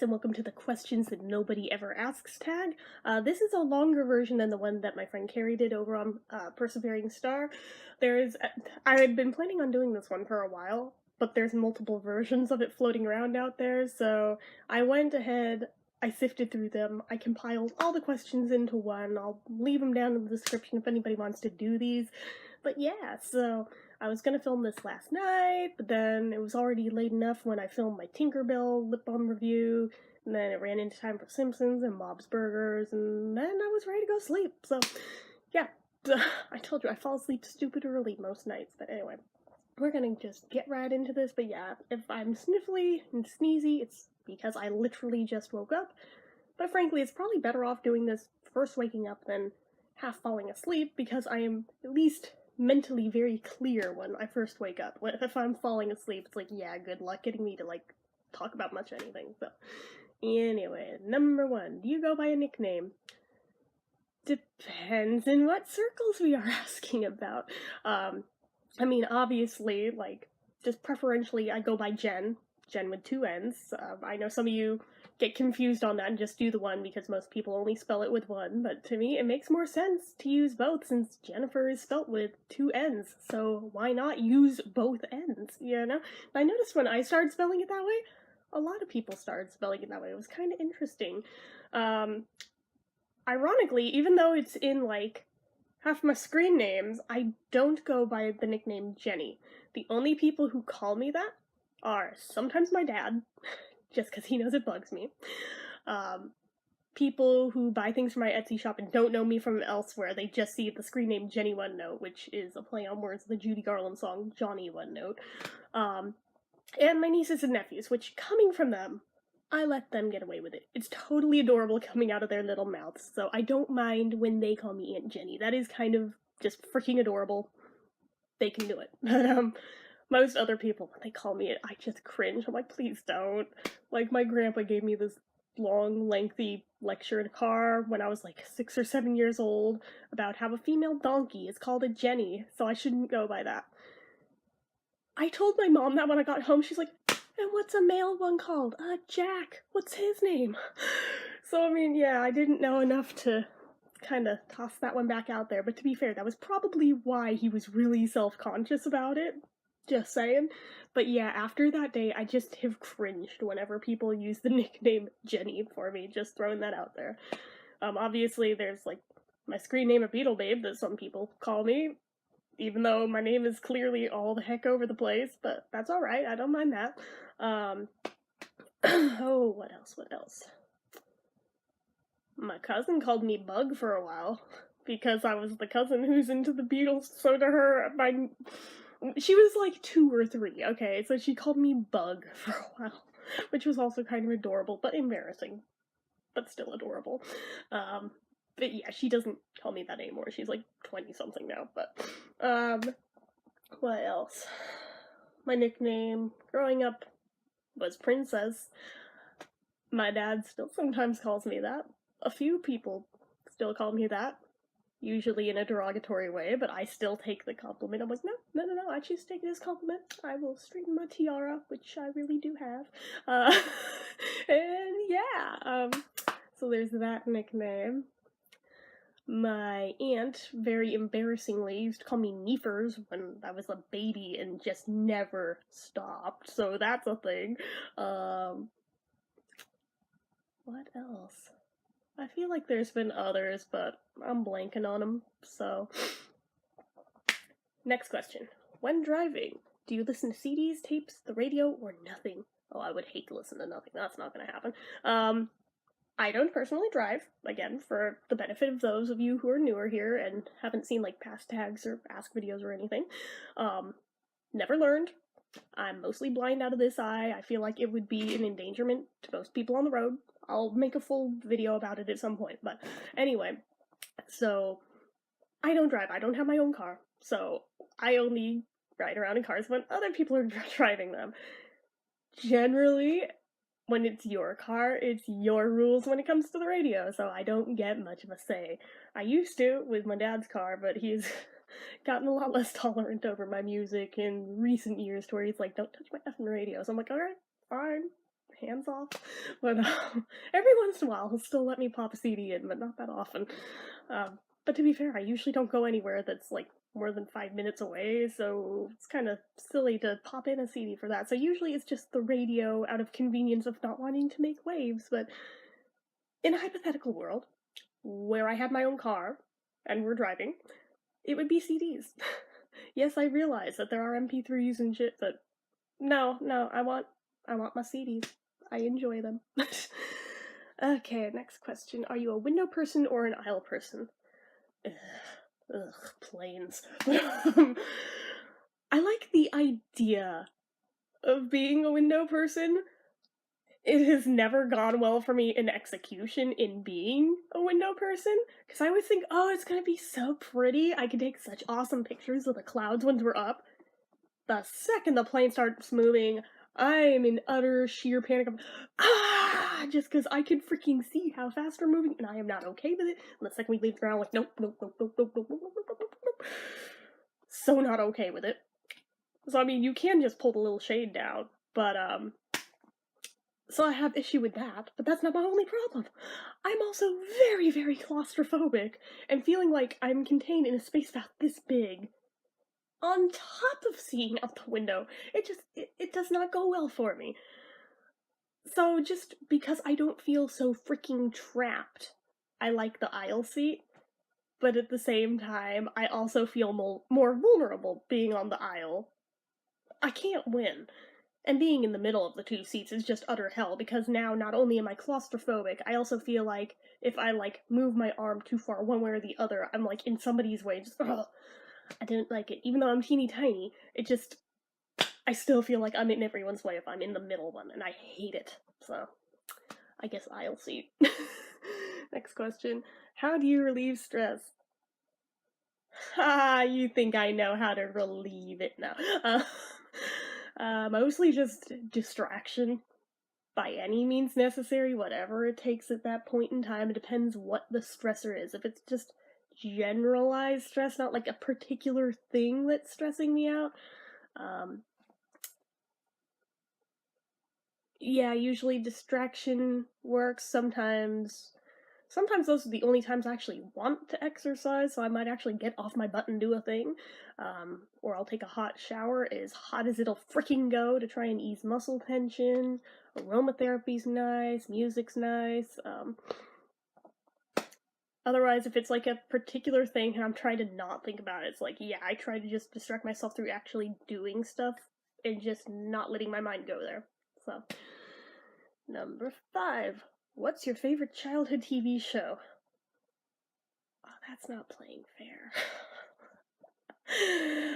and welcome to the Questions That Nobody Ever Asks tag. This is a longer version than the one that my friend Carrie did over on Persevering Star. I had been planning on doing this one for a while, but there's multiple versions of it floating around out there, so I went ahead, I sifted through them, I compiled all the questions into one. I'll leave them down in the description if anybody wants to do these. But yeah, so I was gonna film this last night, but then it was already late enough when I filmed my Tinkerbell lip balm review, and then it ran into time for Simpsons and Bob's Burgers, and then I was ready to go sleep. So yeah, I told you I fall asleep stupid early most nights, but anyway, we're gonna just get right into this. But yeah, if I'm sniffly and sneezy, it's because I literally just woke up. But frankly, it's probably better off doing this first waking up than half falling asleep, because I am at least mentally very clear when I first wake up. If I'm falling asleep, it's like, yeah, good luck getting me to, like, talk about much anything. So, anyway, number 1, do you go by a nickname? Depends in what circles we are asking about. I mean, obviously, like, just preferentially, I go by Jen with 2 N's. I know some of you get confused on that and just do the one because most people only spell it with one, but to me it makes more sense to use both since Jennifer is spelt with 2 N's, so why not use both N's, you know? I noticed when I started spelling it that way, a lot of people started spelling it that way. It was kind of interesting. Ironically, even though it's in, like, half my screen names, I don't go by the nickname Jenny. The only people who call me that are sometimes my dad, just because he knows it bugs me. People who buy things from my Etsy shop and don't know me from elsewhere, they just see the screen name Jenny One Note, which is a play on words of the Judy Garland song Johnny One Note. And my nieces and nephews, which, coming from them, I let them get away with it. It's totally adorable coming out of their little mouths, so I don't mind when they call me Aunt Jenny. That is kind of just freaking adorable. They can do it. But, most other people, when they call me it, I just cringe. I'm like, please don't. Like, my grandpa gave me this long, lengthy lecture in a car when I was like 6 or 7 years old about how a female donkey is called a Jenny, so I shouldn't go by that. I told my mom that when I got home. She's like, and what's a male one called? Jack. What's his name? So, I mean, yeah, I didn't know enough to kind of toss that one back out there, but to be fair, that was probably why he was really self-conscious about it. Just saying. But yeah, after that day, I just have cringed whenever people use the nickname Jenny for me, just throwing that out there. Obviously, there's, like, my screen name of BeatleBabe that some people call me, even though my name is clearly all the heck over the place, but that's alright, I don't mind that. Oh, what else? My cousin called me Bug for a while, because I was the cousin who's into the Beatles, so to her, she was like 2 or 3, okay, so she called me Bug for a while, which was also kind of adorable, but embarrassing, but still adorable. But yeah, she doesn't call me that anymore. She's like 20-something now, but, what else? My nickname growing up was Princess. My dad still sometimes calls me that. A few people still call me that, usually in a derogatory way, but I still take the compliment. I'm like, no, I choose to take it as compliment. I will straighten my tiara, which I really do have. And yeah, so there's that nickname. My aunt, very embarrassingly, used to call me Neefers when I was a baby and just never stopped, so that's a thing. What else? I feel like there's been others, but I'm blanking on them, so. Next question. When driving, do you listen to CDs, tapes, the radio, or nothing? Oh, I would hate to listen to nothing. That's not gonna happen. I don't personally drive, again, for the benefit of those of you who are newer here and haven't seen, like, past tags or ask videos or anything. Never learned. I'm mostly blind out of this eye. I feel like it would be an endangerment to most people on the road. I'll make a full video about it at some point, but anyway, so I don't drive. I don't have my own car, so I only ride around in cars when other people are driving them. Generally, when it's your car, it's your rules when it comes to the radio, so I don't get much of a say. I used to with my dad's car, but he's gotten a lot less tolerant over my music in recent years to where he's like, don't touch my effing radio. So I'm like, alright, fine. hands off. But every once in a while, he'll still let me pop a CD in, but not that often. But to be fair, I usually don't go anywhere that's like more than 5 minutes away, so it's kind of silly to pop in a CD for that. So usually it's just the radio out of convenience of not wanting to make waves. But in a hypothetical world where I had my own car and we're driving, it would be CDs. Yes, I realize that there are MP3s and shit, but no, I want my CDs. I enjoy them. Okay, next question. Are you a window person or an aisle person? Ugh, planes. I like the idea of being a window person. It has never gone well for me in execution in being a window person, because I always think, oh, it's gonna be so pretty. I can take such awesome pictures of the clouds when we're up. The second the plane starts moving, I am in utter sheer panic of, just because I can freaking see how fast we're moving, and I am not okay with it. And the second we leave the ground, like, nope. So not okay with it. So, I mean, you can just pull the little shade down, but, so I have issue with that, but that's not my only problem. I'm also very, very claustrophobic, and feeling like I'm contained in a space about this big, on top of seeing out the window, it does not go well for me. So just because I don't feel so freaking trapped, I like the aisle seat, but at the same time, I also feel more vulnerable being on the aisle. I can't win. And being in the middle of the two seats is just utter hell, because now not only am I claustrophobic, I also feel like if I, like, move my arm too far one way or the other, I'm, like, in somebody's way, just, ugh. I didn't like it. Even though I'm teeny tiny, I still feel like I'm in everyone's way if I'm in the middle one, and I hate it. So, I guess aisle seat. Next question. How do you relieve stress? You think I know how to relieve it now. Mostly just distraction by any means necessary, whatever it takes at that point in time. It depends what the stressor is. If it's just generalized stress, not like a particular thing that's stressing me out, yeah, usually distraction works. Sometimes those are the only times I actually want to exercise, so I might actually get off my butt and do a thing. Or I'll take a hot shower, as hot as it'll freaking go, to try and ease muscle tension. Aromatherapy's nice, music's nice. Otherwise, if it's like a particular thing and I'm trying to not think about it, it's like, yeah, I try to just distract myself through actually doing stuff and just not letting my mind go there. So, number 5. What's your favorite childhood TV show? Oh, that's not playing fair.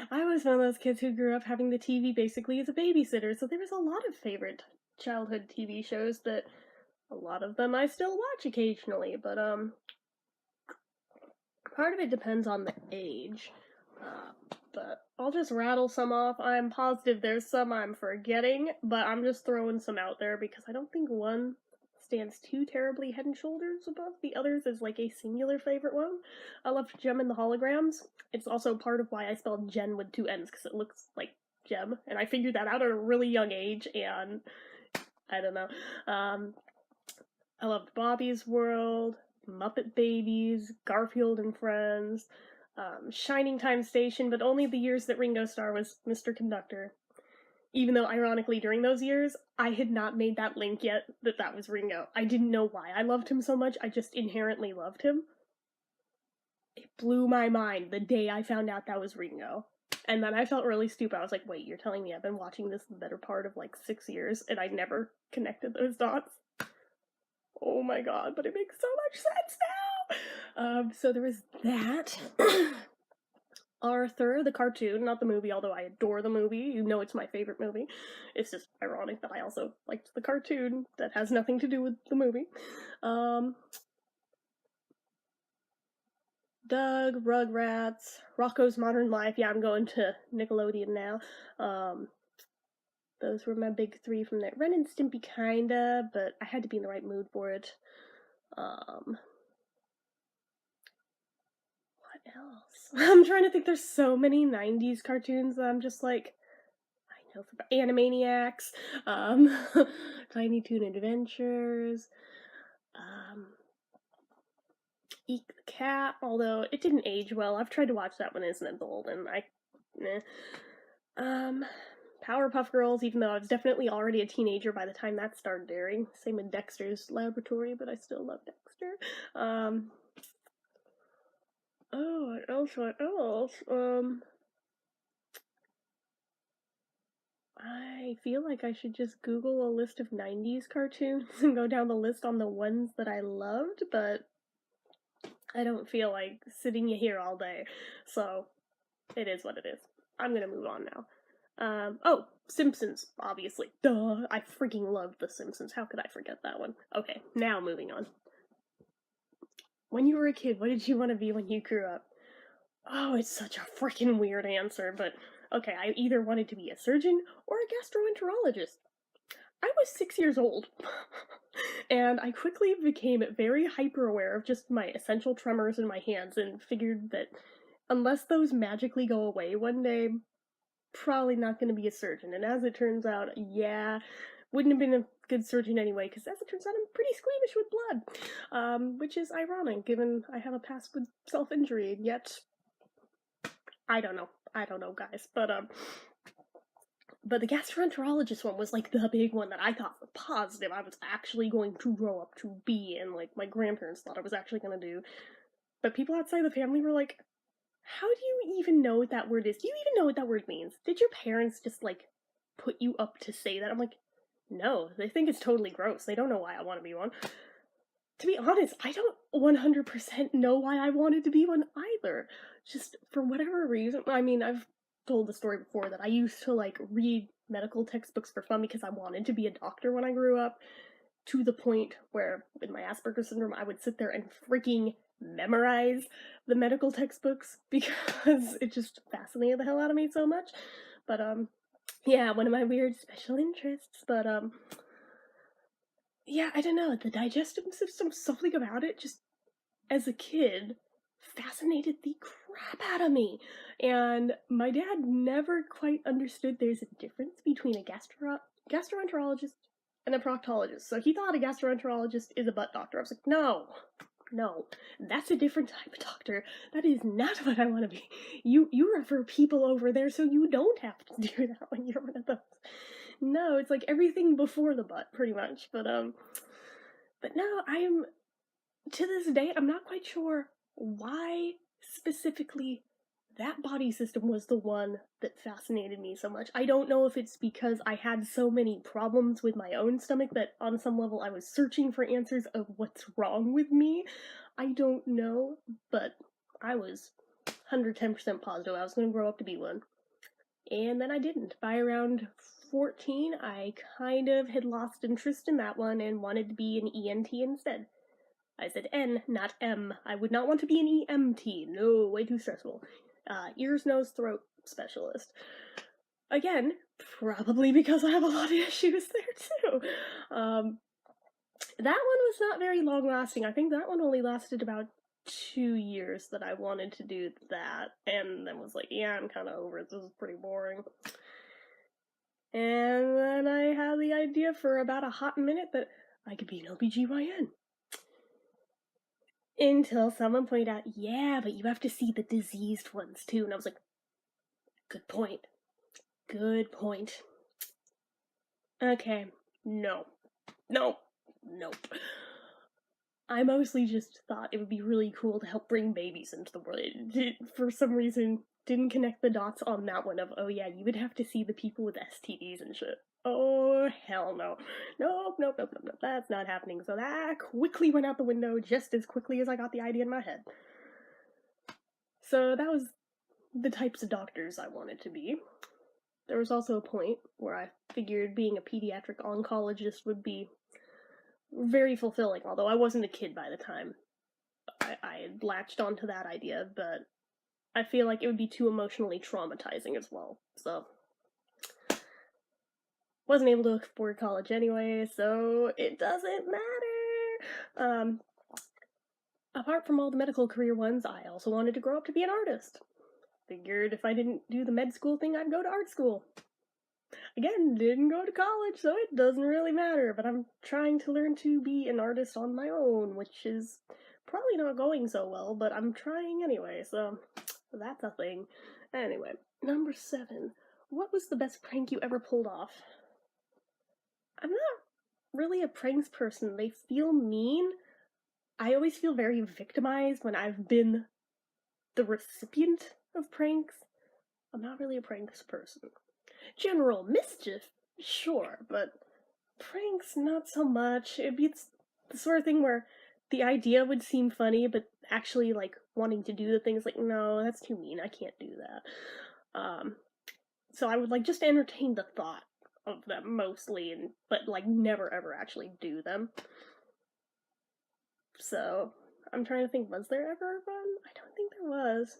I was one of those kids who grew up having the TV basically as a babysitter, so there was a lot of favorite childhood TV shows that a lot of them I still watch occasionally, but part of it depends on the age. But I'll just rattle some off. I'm positive there's some I'm forgetting, but I'm just throwing some out there because I don't think one stands too terribly head and shoulders above the others as like a singular favorite one. I love Gem and the Holograms. It's also part of why I spelled Jen with 2 N's, because it looks like Gem, and I figured that out at a really young age, and I don't know. I loved Bobby's World, Muppet Babies, Garfield and Friends, Shining Time Station, but only the years that Ringo Starr was Mr. Conductor. Even though, ironically, during those years, I had not made that link yet that was Ringo. I didn't know why I loved him so much, I just inherently loved him. It blew my mind the day I found out that was Ringo. And then I felt really stupid. I was like, wait, you're telling me I've been watching this the better part of like 6 years and I never connected those dots? Oh my god, but it makes so much sense now! So there was that. Arthur, the cartoon, not the movie, although I adore the movie. You know it's my favorite movie. It's just ironic that I also liked the cartoon that has nothing to do with the movie. Doug, Rugrats, Rocko's Modern Life. Yeah, I'm going to Nickelodeon now. Those were my big 3 from there. Ren and Stimpy kinda, but I had to be in the right mood for it. What else? I'm trying to think. There's so many 90s cartoons that I'm just like, I else? Animaniacs, Tiny Toon Adventures, Eek the Cat, although it didn't age well. I've tried to watch that one as an adult, and Powerpuff Girls, even though I was definitely already a teenager by the time that started airing. Same with Dexter's Laboratory, but I still love Dexter. What else? I feel like I should just Google a list of 90s cartoons and go down the list on the ones that I loved, but I don't feel like sitting here all day, so it is what it is. I'm gonna move on now. Simpsons, obviously. Duh, I freaking loved The Simpsons. How could I forget that one? Okay, now moving on. When you were a kid, what did you want to be when you grew up? Oh, it's such a freaking weird answer, but okay, I either wanted to be a surgeon or a gastroenterologist. I was 6 years old, and I quickly became very hyper aware of just my essential tremors in my hands and figured that unless those magically go away one day, probably not going to be a surgeon. And as it turns out, yeah, wouldn't have been a good surgeon anyway, because as it turns out, I'm pretty squeamish with blood, which is ironic given I have a past with self-injury, and yet I don't know, guys, but the gastroenterologist one was like the big one that I thought for positive I was actually going to grow up to be, and like my grandparents thought I was actually going to do. But people outside the family were like, how do you even know what that word is? Do you even know what that word means? Did your parents just like put you up to say that? I'm like, no, they think it's totally gross. They don't know why I want to be one. To be honest, I don't 100% know why I wanted to be one either. Just for whatever reason. I mean, I've told the story before that I used to like read medical textbooks for fun because I wanted to be a doctor when I grew up, to the point where with my Asperger's syndrome I would sit there and freaking memorize the medical textbooks because it just fascinated the hell out of me so much. But yeah, one of my weird special interests. But yeah, I don't know, the digestive system, something about it just as a kid fascinated the crap out of me. And my dad never quite understood there's a difference between a gastroenterologist and a proctologist. So he thought a gastroenterologist is a butt doctor. I was like, no, that's a different type of doctor. That is not what I want to be. You refer people over there so you don't have to do that when you're one of those. No, it's like everything before the butt, pretty much. But no, I'm, to this day, I'm not quite sure why specifically that body system was the one that fascinated me so much. I don't know if it's because I had so many problems with my own stomach that on some level I was searching for answers of what's wrong with me. I don't know, but I was 110% positive I was going to grow up to be one. And then I didn't. By around 14, I kind of had lost interest in that one and wanted to be an ENT instead. I said N, not M. I would not want to be an EMT. No, way too stressful. Ears, nose, throat specialist. Again, probably because I have a lot of issues there too. That one was not very long lasting. I think that one only lasted about 2 years that I wanted to do that, and then was like, yeah, I'm kind of over it. This is pretty boring. And then I had the idea for about a hot minute that I could be an OBGYN. Until someone pointed out, yeah, but you have to see the diseased ones too. And I was like, good point. Good point. Okay, no. Nope. I mostly just thought it would be really cool to help bring babies into the world. For some reason, didn't connect the dots on that one of, oh yeah, you would have to see the people with STDs and shit. Oh, hell no. Nope, that's not happening. So that quickly went out the window just as quickly as I got the idea in my head. So that was the types of doctors I wanted to be. There was also a point where I figured being a pediatric oncologist would be very fulfilling, although I wasn't a kid by the time I had latched onto that idea, but I feel like it would be too emotionally traumatizing as well, so wasn't able to afford college anyway, so it doesn't matter. Apart from all the medical career ones, I also wanted to grow up to be an artist. Figured if I didn't do the med school thing, I'd go to art school. again, didn't go to college, so it doesn't really matter, but I'm trying to learn to be an artist on my own, which is probably not going so well, but I'm trying anyway, so that's a thing. Anyway, number 7. What was the best prank you ever pulled off? I'm not really a pranks person. They feel mean. I always feel very victimized when I've been the recipient of pranks. I'm not really a pranks person. General mischief, sure, but pranks, not so much. It'd be the sort of thing where the idea would seem funny, but actually, like, wanting to do the things, like, no, that's too mean, I can't do that. So I would, like, just entertain the thought of them, mostly, but, like, never ever actually do them. So, I'm trying to think, was there ever one? I don't think there was.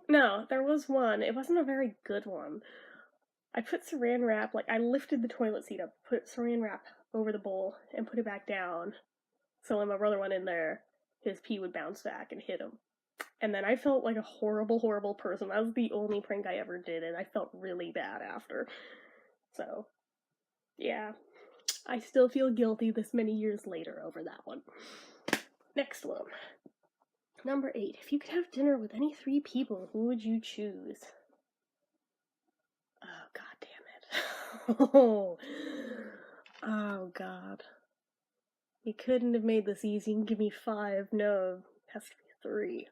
No, there was one. It wasn't a very good one. I put saran wrap, like, I lifted the toilet seat up, put saran wrap over the bowl, and put it back down. So when my brother went in there, his pee would bounce back and hit him. And then I felt like a horrible, horrible person. That was the only prank I ever did, and I felt really bad after. So, yeah. I still feel guilty this many years later over that one. Next one. Number 8. If you could have dinner with any 3 people, who would you choose? Oh, god damn it. Oh, god. You couldn't have made this easy and give me 5. No, it has to be 3.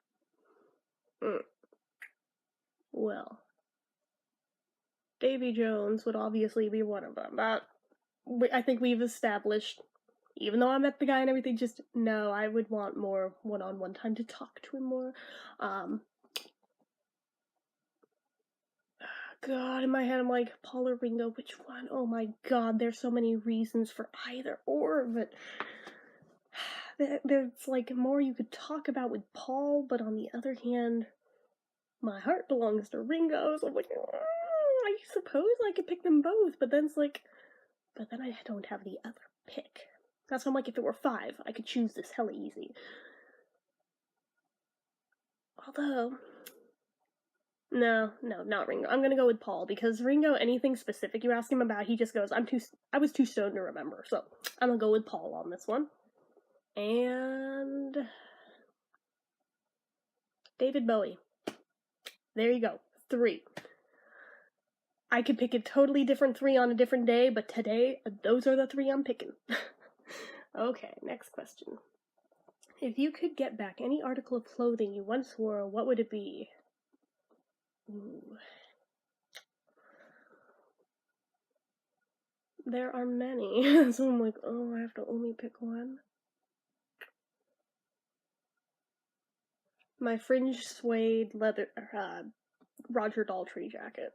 Well, Davy Jones would obviously be one of them. I think we've established, even though I met the guy and everything, just, no, I would want more one-on-one time to talk to him more. God, in my head I'm like, Paul or Ringo, which one? Oh my god, there's so many reasons for either or, but there's like more you could talk about with Paul, but on the other hand, my heart belongs to Ringo, so I'm like, I suppose I could pick them both, but then it's like, but then I don't have the other pick. That's why I'm like, if it were 5, I could choose this hella easy. Although, no, not Ringo. I'm gonna go with Paul, because Ringo, anything specific you ask him about, he just goes, I was too stoned to remember, so I'm gonna go with Paul on this one. And David Bowie. There you go. 3. I could pick a totally different 3 on a different day, but today, those are the 3 I'm picking. Okay, next question. If you could get back any article of clothing you once wore, what would it be? Ooh. There are many, so I'm like, oh, I have to only pick one. My fringe suede leather, Roger Daltrey jacket.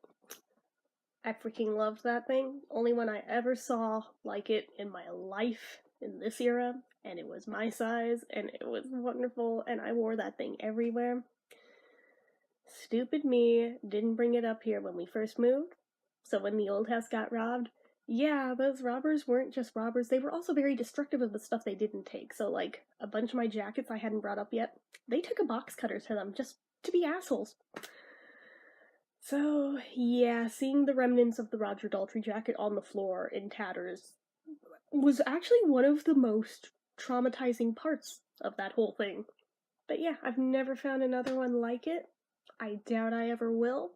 I freaking loved that thing. Only one I ever saw like it in my life in this era, and it was my size, and it was wonderful, and I wore that thing everywhere. Stupid me didn't bring it up here when we first moved, so when the old house got robbed, yeah, those robbers weren't just robbers, they were also very destructive of the stuff they didn't take. So, like, a bunch of my jackets I hadn't brought up yet, they took a box cutter to them just to be assholes. So, yeah, seeing the remnants of the Roger Daltrey jacket on the floor in tatters was actually one of the most traumatizing parts of that whole thing. But yeah, I've never found another one like it. I doubt I ever will.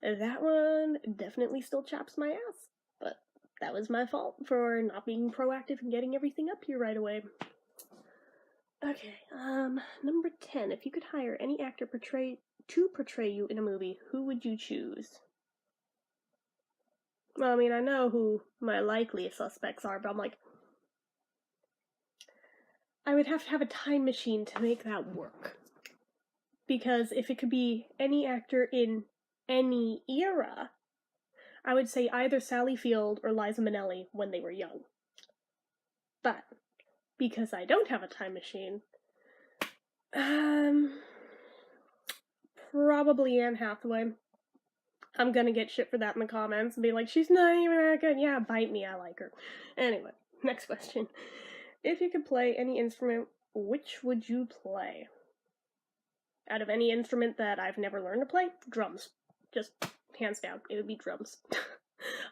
That one definitely still chaps my ass, but that was my fault for not being proactive and getting everything up here right away. Okay, number 10. If you could hire any actor to portray you in a movie, who would you choose? Well, I mean, I know who my likely suspects are, but I'm like, I would have to have a time machine to make that work. Because if it could be any actor in any era, I would say either Sally Field or Liza Minnelli when they were young. But, because I don't have a time machine, probably Anne Hathaway. I'm gonna get shit for that in the comments and be like, she's not even that good. Yeah, bite me, I like her. Anyway, next question. If you could play any instrument, which would you play? Out of any instrument that I've never learned to play, drums. Just hands down, it would be drums.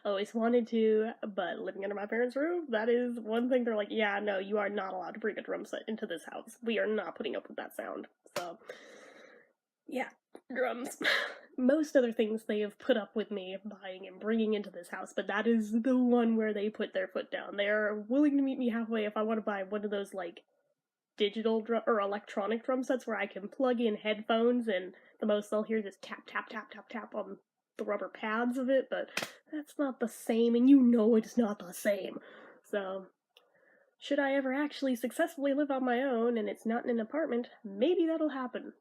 Always wanted to, but living under my parents' roof, that is one thing they're like, yeah, no, you are not allowed to bring a drum set into this house. We are not putting up with that sound. So, yeah, drums. Most other things they have put up with me buying and bringing into this house, but that is the one where they put their foot down. They are willing to meet me halfway if I want to buy one of those, like, digital drum or electronic drum sets where I can plug in headphones and the most they'll hear is tap, tap, tap, tap, tap on the rubber pads of it, but that's not the same, and you know it's not the same. So, should I ever actually successfully live on my own and it's not in an apartment, maybe that'll happen.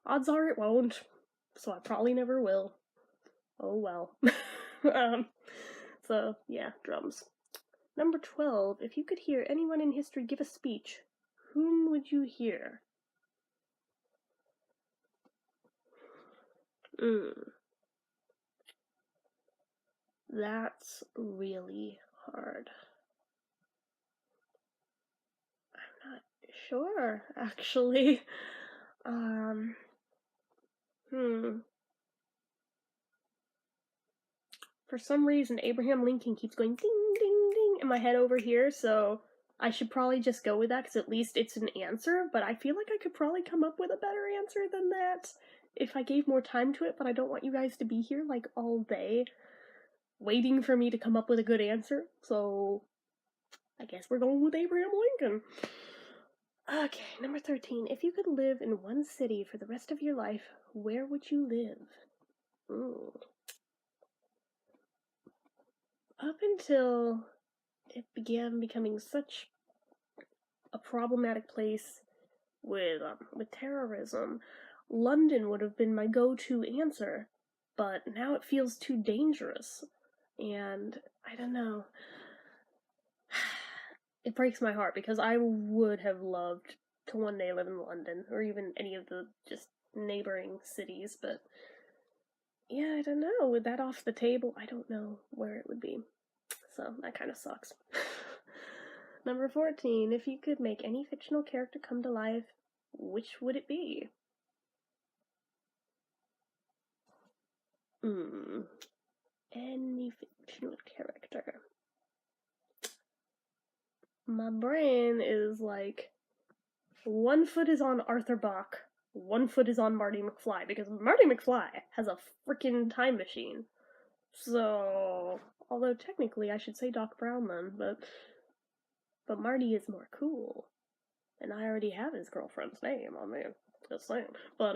Odds are it won't, so I probably never will. Oh well. So, yeah, drums. Number 12, if you could hear anyone in history give a speech, whom would you hear? That's really hard. I'm not sure, actually. For some reason, Abraham Lincoln keeps going ding, ding, ding in my head over here, so I should probably just go with that, because at least it's an answer, but I feel like I could probably come up with a better answer than that if I gave more time to it, but I don't want you guys to be here, like, all day waiting for me to come up with a good answer, so I guess we're going with Abraham Lincoln. Okay, number 13. If you could live in one city for the rest of your life, where would you live? Up until it began becoming such a problematic place with terrorism, London would have been my go-to answer, but now it feels too dangerous, and I don't know. It breaks my heart because I would have loved to one day live in London, or even any of the just neighboring cities, but yeah, I don't know. With that off the table, I don't know where it would be. So that kind of sucks. Number 14, if you could make any fictional character come to life, which would it be? Any fictional character. My brain is like, one foot is on Arthur Bach, one foot is on Marty McFly, because Marty McFly has a freaking time machine. So, although technically I should say Doc Brown then, but Marty is more cool. And I already have his girlfriend's name, I mean, just saying. But,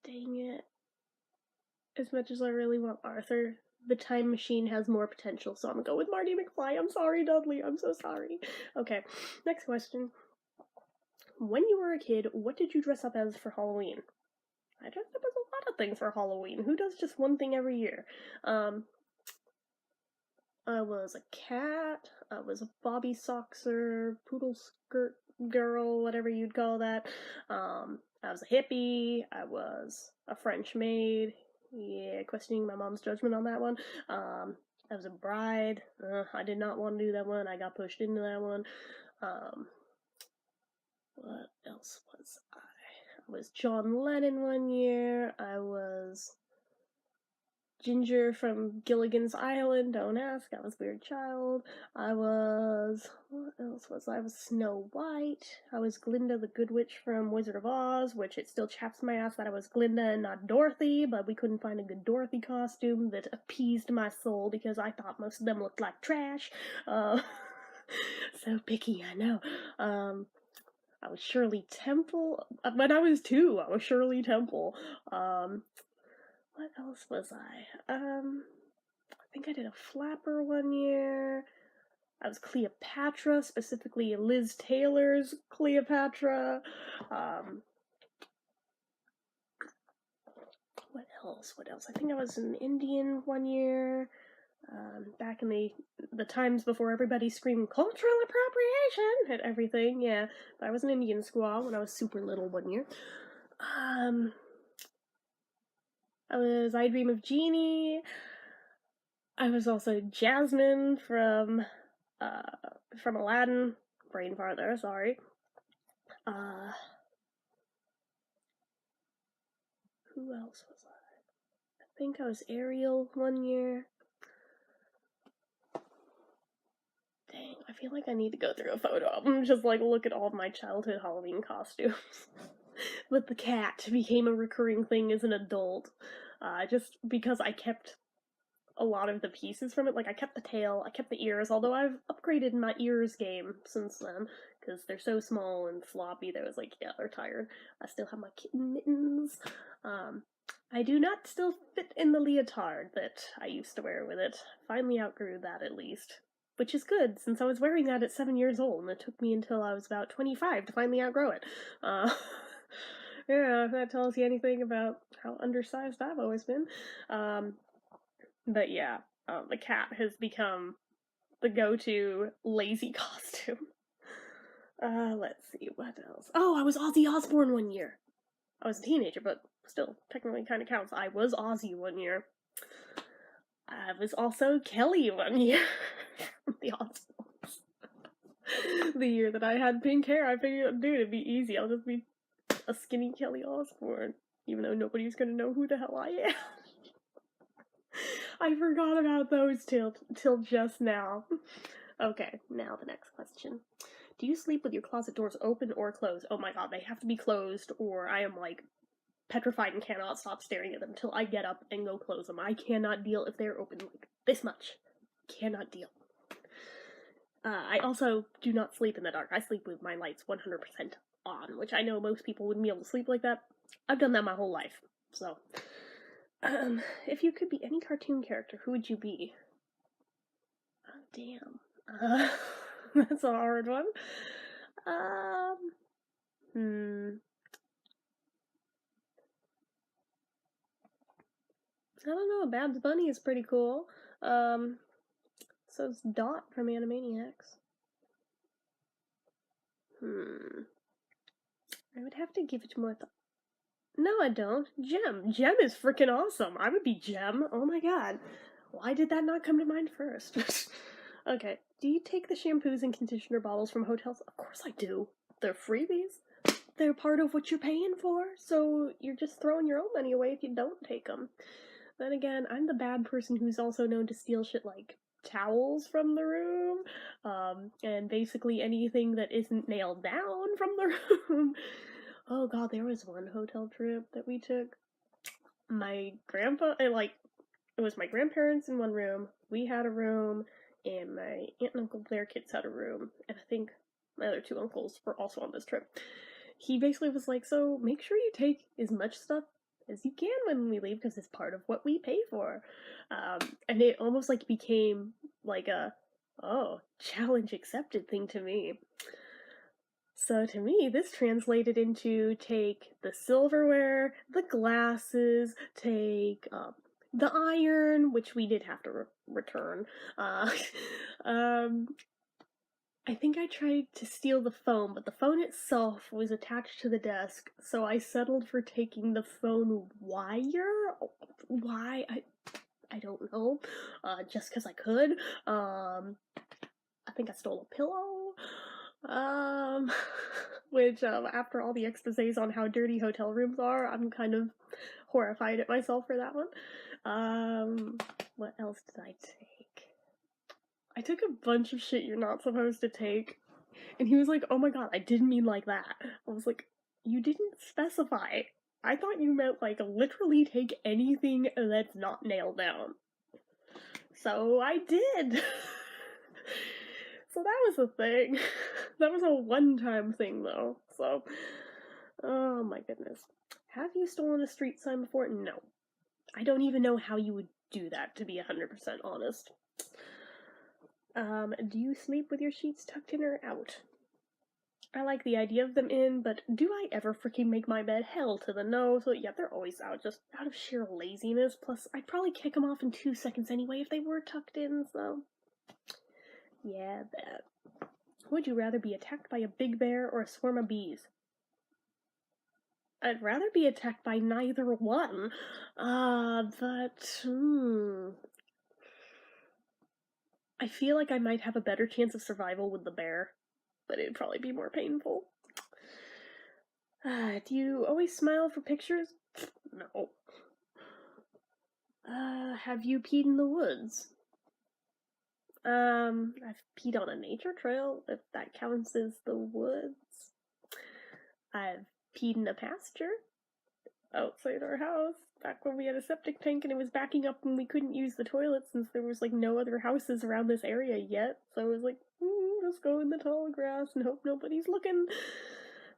dang it. As much as I really want Arthur, the time machine has more potential, so I'm gonna go with Marty McFly. I'm sorry, Dudley. I'm so sorry. Okay, next question. When you were a kid, what did you dress up as for Halloween? I dressed up as a lot of things for Halloween. Who does just one thing every year? I was a cat, I was a Bobby Soxer, poodle skirt girl, whatever you'd call that. I was a hippie, I was a French maid. Yeah, questioning my mom's judgment on that one. I was a bride. I did not want to do that one. I got pushed into that one. What else was I? I was John Lennon one year. I was Ginger from Gilligan's Island, don't ask, I was Weird Child. I was, what else was I? I was Snow White. I was Glinda the Good Witch from Wizard of Oz, which it still chaps my ass that I was Glinda and not Dorothy, but we couldn't find a good Dorothy costume that appeased my soul because I thought most of them looked like trash. So picky, I know. I was Shirley Temple. When I was 2, I was Shirley Temple. What else was I? I think I did a flapper one year. I was Cleopatra, specifically Liz Taylor's Cleopatra. What else? I think I was an Indian one year. Back in the times before everybody screamed cultural appropriation at everything, yeah. But I was an Indian squaw when I was super little one year. I was I Dream of Jeannie. I was also Jasmine from Aladdin. Brain fart there, sorry. Who else was I? I think I was Ariel one year. Dang, I feel like I need to go through a photo album, just like look at all of my childhood Halloween costumes. But the cat became a recurring thing as an adult, just because I kept a lot of the pieces from it. Like, I kept the tail, I kept the ears, although I've upgraded my ears game since then, because they're so small and floppy that I was like, yeah, they're tired. I still have my kitten mittens. I do not still fit in the leotard that I used to wear with it. Finally outgrew that, at least. Which is good, since I was wearing that at 7 years old, and it took me until I was about 25 to finally outgrow it. Yeah, if that tells you anything about how undersized I've always been. But yeah, the cat has become the go-to lazy costume. Let's see, what else? Oh, I was Ozzy Osbourne one year. I was a teenager, but still, technically kind of counts. I was Ozzy one year. I was also Kelly one year. The Osbournes. The year that I had pink hair, I figured, dude, it'd be easy. I'll just be a skinny Kelly Osbourne, even though nobody's gonna know who the hell I am. I forgot about those till just now. Okay, now the next question. Do you sleep with your closet doors open or closed? Oh my god, they have to be closed, or I am like petrified and cannot stop staring at them till I get up and go close them. I cannot deal if they're open like this much. Cannot deal. I also do not sleep in the dark. I sleep with my lights 100% on, which I know most people wouldn't be able to sleep like that. I've done that my whole life, so. If you could be any cartoon character, who would you be? Oh, damn. That's a hard one. I don't know, Babs Bunny is pretty cool. So it's Dot from Animaniacs. I would have to give it more thought. No, I don't. Gem. Gem is freaking awesome. I would be Gem. Oh my god. Why did that not come to mind first? Okay. Do you take the shampoos and conditioner bottles from hotels? Of course I do. They're freebies. They're part of what you're paying for, so you're just throwing your own money away if you don't take them. Then again, I'm the bad person who's also known to steal shit like towels from the room, and basically anything that isn't nailed down from the room. Oh god, there was one hotel trip that we took. My grandpa, it was my grandparents in one room, we had a room, and my aunt and uncle, their kids had a room, and I think my other two uncles were also on this trip. He basically was like, so make sure you take as much stuff as you can when we leave, because it's part of what we pay for. And it almost like became like a, oh, challenge accepted thing to me. So to me, this translated into take the silverware, the glasses, take the iron, which we did have to return. I think I tried to steal the phone, but the phone itself was attached to the desk, so I settled for taking the phone wire. Why? I don't know. Just because I could. I think I stole a pillow. Which, after all the exposés on how dirty hotel rooms are, I'm kind of horrified at myself for that one. What else did I take? I took a bunch of shit you're not supposed to take. And he was like, oh my god, I didn't mean like that. I was like, you didn't specify. I thought you meant, like, literally take anything that's not nailed down. So I did. So that was a thing. That was a one-time thing, though. So, oh my goodness. Have you stolen a street sign before? No. I don't even know how you would do that, to be 100% honest. Do you sleep with your sheets tucked in or out? I like the idea of them in, but do I ever freaking make my bed? Hell to the no. So yeah, they're always out, just out of sheer laziness. Plus, I'd probably kick them off in 2 seconds anyway if they were tucked in, so. Yeah, that. Would you rather be attacked by a big bear or a swarm of bees? I'd rather be attacked by neither one. I feel like I might have a better chance of survival with the bear, but it'd probably be more painful. Do you always smile for pictures? No. Have you peed in the woods? I've peed on a nature trail, if that counts as the woods. I've peed in a pasture outside our house, back when we had a septic tank and it was backing up and we couldn't use the toilet since there was, like, no other houses around this area yet. So I was like, just go in the tall grass and hope nobody's looking.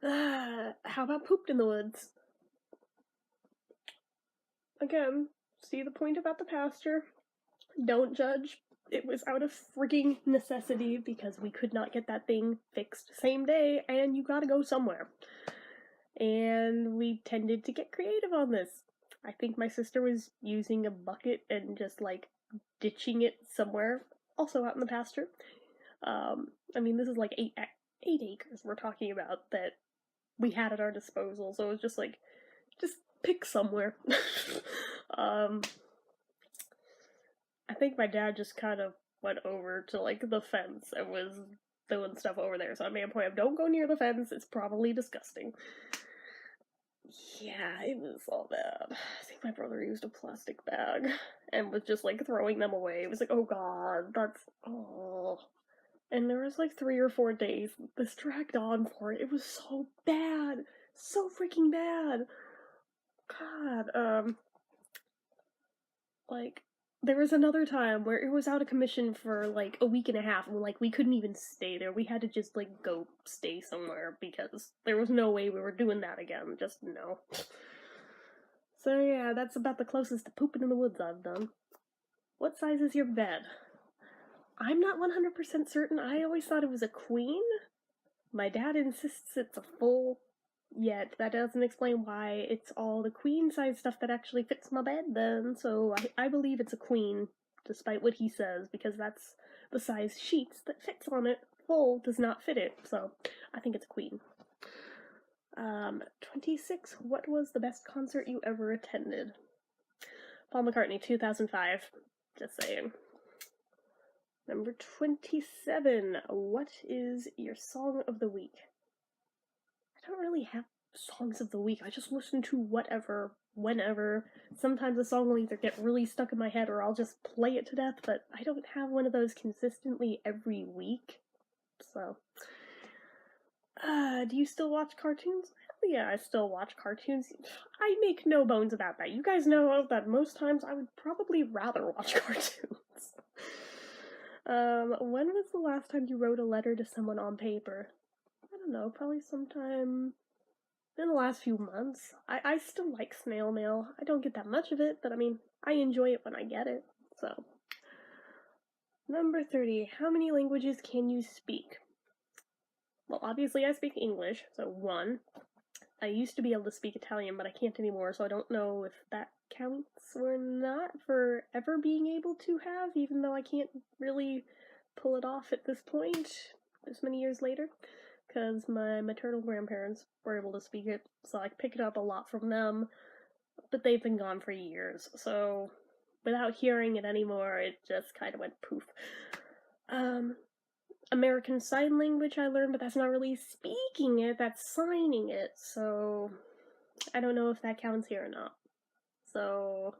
How about pooped in the woods? Again, see the point about the pasture. Don't judge. It was out of frigging necessity because we could not get that thing fixed same day and you gotta go somewhere. And we tended to get creative on this. I think my sister was using a bucket and just, like, ditching it somewhere, also out in the pasture. I mean, this is like 8 acres we're talking about that we had at our disposal, so it was just like, just pick somewhere. I think my dad just kind of went over to, like, the fence and was doing stuff over there, so I made a point of, don't go near the fence, it's probably disgusting. Yeah, it was all bad. I think my brother used a plastic bag and was just, like, throwing them away. It was like, oh god, that's, oh. And there was, like, 3 or 4 days this dragged on for it. It was so bad. So freaking bad. God, like, there was another time where it was out of commission for, like, a week and a half, and, like, we couldn't even stay there. We had to just, like, go stay somewhere, because there was no way we were doing that again. Just no. So yeah, that's about the closest to pooping in the woods I've done. What size is your bed? I'm not 100% certain. I always thought it was a queen. My dad insists it's a full, yet that doesn't explain why it's all the queen size stuff that actually fits my bed then, so I believe it's a queen, despite what he says, because that's the size sheets that fits on it. Full does not fit it, so I think it's a queen. 26. What was the best concert you ever attended? Paul McCartney, 2005. Just saying. Number 27. What is your song of the week? I don't really have songs of the week. I just listen to whatever, whenever. Sometimes a song will either get really stuck in my head or I'll just play it to death, but I don't have one of those consistently every week. So, do you still watch cartoons? Hell yeah, I still watch cartoons. I make no bones about that. You guys know that most times I would probably rather watch cartoons. When was the last time you wrote a letter to someone on paper? I don't know, probably sometime in the last few months. I still like snail mail. I don't get that much of it, but I mean, I enjoy it when I get it, so. Number 30. How many languages can you speak? Well, obviously I speak English, so 1. I used to be able to speak Italian, but I can't anymore, so I don't know if that counts or not for ever being able to have, even though I can't really pull it off at this point, this many years later, because my maternal grandparents were able to speak it, so I pick it up a lot from them, but they've been gone for years, so without hearing it anymore, it just kind of went poof. American Sign Language I learned, but that's not really speaking it, that's signing it, so I don't know if that counts here or not. So,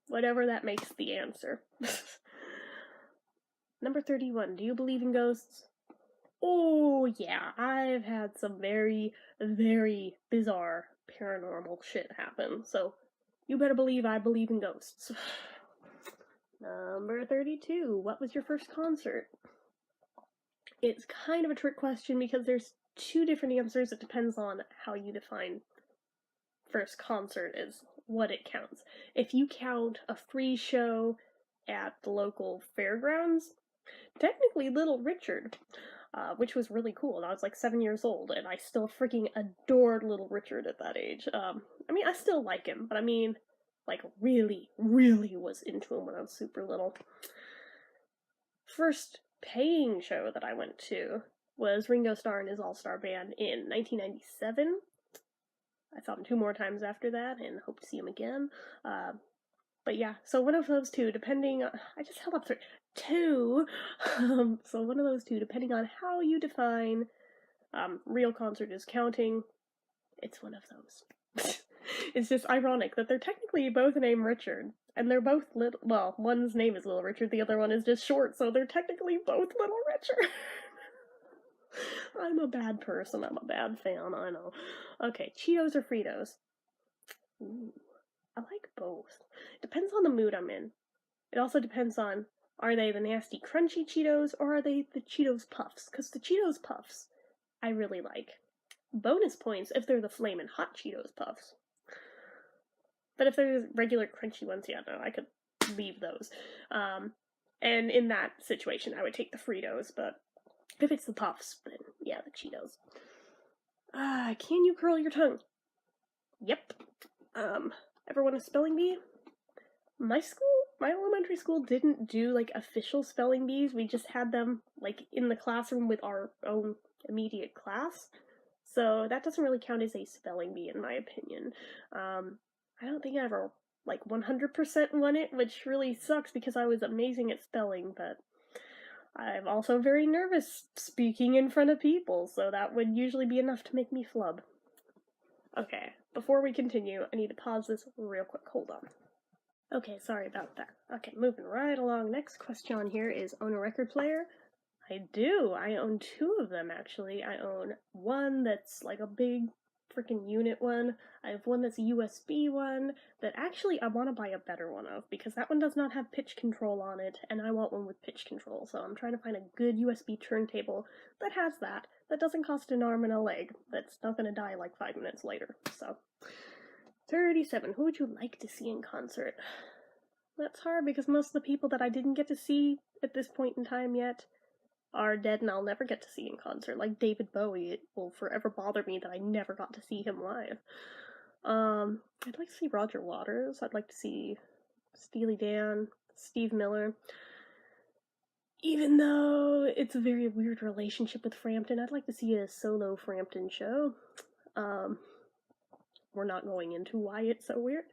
whatever that makes the answer. Number 31, do you believe in ghosts? Oh yeah, I've had some very, very bizarre paranormal shit happen, so you better believe I believe in ghosts. Number 32, what was your first concert? It's kind of a trick question because there's 2 different answers. It depends on how you define first concert is what it counts. If you count a free show at the local fairgrounds, technically Little Richard, which was really cool, and I was like 7 years old, and I still freaking adored Little Richard at that age. I mean, I still like him, but I mean, like, really, really was into him when I was super little. First paying show that I went to was Ringo Starr and his all-star band in 1997. I saw him 2 more times after that and hope to see him again. But yeah, so one of those 2, depending on, I just held up 3. 2, so one of those 2, depending on how you define real concert is counting, It's one of those. It's just ironic that they're technically both named Richard, and they're both little. Well, one's name is Little Richard, the other one is just short, so they're technically both Little Richard. I'm a bad person. I'm a bad fan. I know. Okay, Cheetos or Fritos? Ooh, I like both. Depends on the mood I'm in. It also depends on, are they the nasty crunchy Cheetos or are they the Cheetos Puffs? Because the Cheetos Puffs I really like. Bonus points if they're the flamin' hot Cheetos Puffs. But if they're regular crunchy ones, yeah, no, I could leave those. And in that situation, I would take the Fritos, but if it's the Puffs, then yeah, the Cheetos. Can you curl your tongue? Yep. Ever want a spelling bee? My elementary school didn't do, like, official spelling bees. We just had them, like, in the classroom with our own immediate class. So that doesn't really count as a spelling bee, in my opinion. I don't think I ever, like, 100% won it, which really sucks because I was amazing at spelling, but I'm also very nervous speaking in front of people, so that would usually be enough to make me flub. Okay, before we continue, I need to pause this real quick. Hold on. Okay, sorry about that. Okay, moving right along. Next question here is, own a record player? I do. I own two of them, actually. I own one that's like a big freaking unit one. I have one that's a USB one that actually I want to buy a better one of because that one does not have pitch control on it, and I want one with pitch control. So I'm trying to find a good USB turntable that has that doesn't cost an arm and a leg, that's not going to die like 5 minutes later. So 37. Who would you like to see in concert? That's hard because most of the people that I didn't get to see at this point in time yet are dead and I'll never get to see in concert. Like David Bowie, it will forever bother me that I never got to see him live. I'd like to see Roger Waters. I'd like to see Steely Dan, Steve Miller. Even though it's a very weird relationship with Frampton, I'd like to see a solo Frampton show. We're not going into why it's so weird.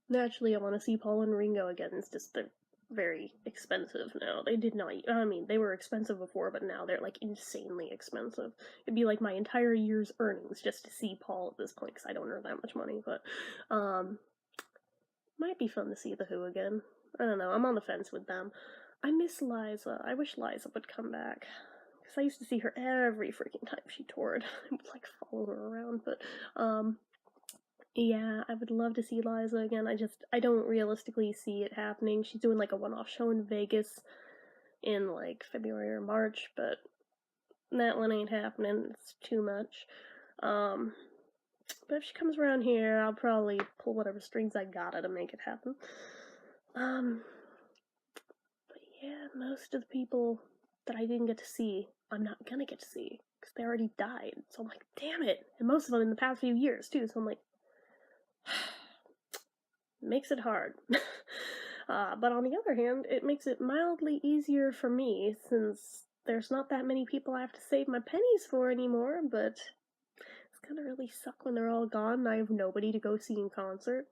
Naturally, I want to see Paul and Ringo again. It's just they're very expensive now. They did not. I mean, they were expensive before, but now they're like insanely expensive. It'd be like my entire year's earnings just to see Paul at this point because I don't earn that much money. But might be fun to see the Who again. I don't know. I'm on the fence with them. I miss Liza. I wish Liza would come back. Because I used to see her every freaking time she toured. I would, like, follow her around. But, yeah, I would love to see Liza again. I don't realistically see it happening. She's doing, like, a one-off show in Vegas in, like, February or March. But that one ain't happening. It's too much. But if she comes around here, I'll probably pull whatever strings I gotta to make it happen. But yeah, most of the people that I didn't get to see, I'm not gonna get to see, because they already died. So I'm like, damn it! And most of them in the past few years, too, so I'm like, makes it hard. But on the other hand, it makes it mildly easier for me, since there's not that many people I have to save my pennies for anymore, but it's gonna really suck when they're all gone and I have nobody to go see in concert.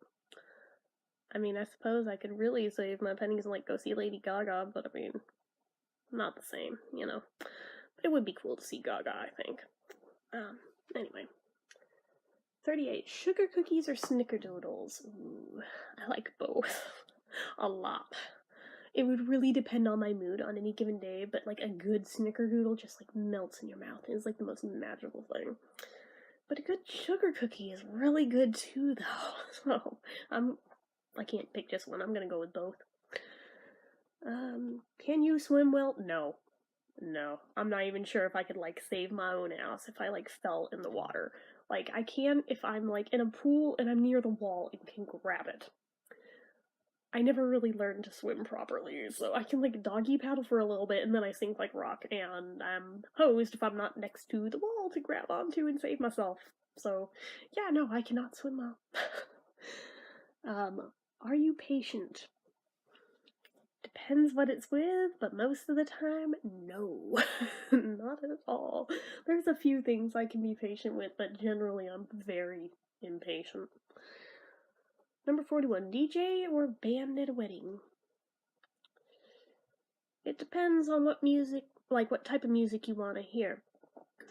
I mean, I suppose I could really save my pennies and, like, go see Lady Gaga, but I mean, not the same, you know. But it would be cool to see Gaga, I think. Anyway. 38. Sugar cookies or snickerdoodles? Ooh, I like both. A lot. It would really depend on my mood on any given day, but, like, a good snickerdoodle just, like, melts in your mouth. It's, like, the most magical thing. But a good sugar cookie is really good, too, though. So, I can't pick just one. I'm gonna go with both. Can you swim well? No. I'm not even sure if I could, like, save my own ass if I, like, fell in the water. Like, I can if I'm, like, in a pool and I'm near the wall and can grab it. I never really learned to swim properly, so I can, like, doggy paddle for a little bit and then I sink like rock, and I'm hosed if I'm not next to the wall to grab onto and save myself. So, yeah, no, I cannot swim well. Are you patient? Depends what it's with, but most of the time, no. Not at all. There's a few things I can be patient with, but generally I'm very impatient. Number 41, DJ or band at a wedding? It depends on what music, like what type of music you want to hear.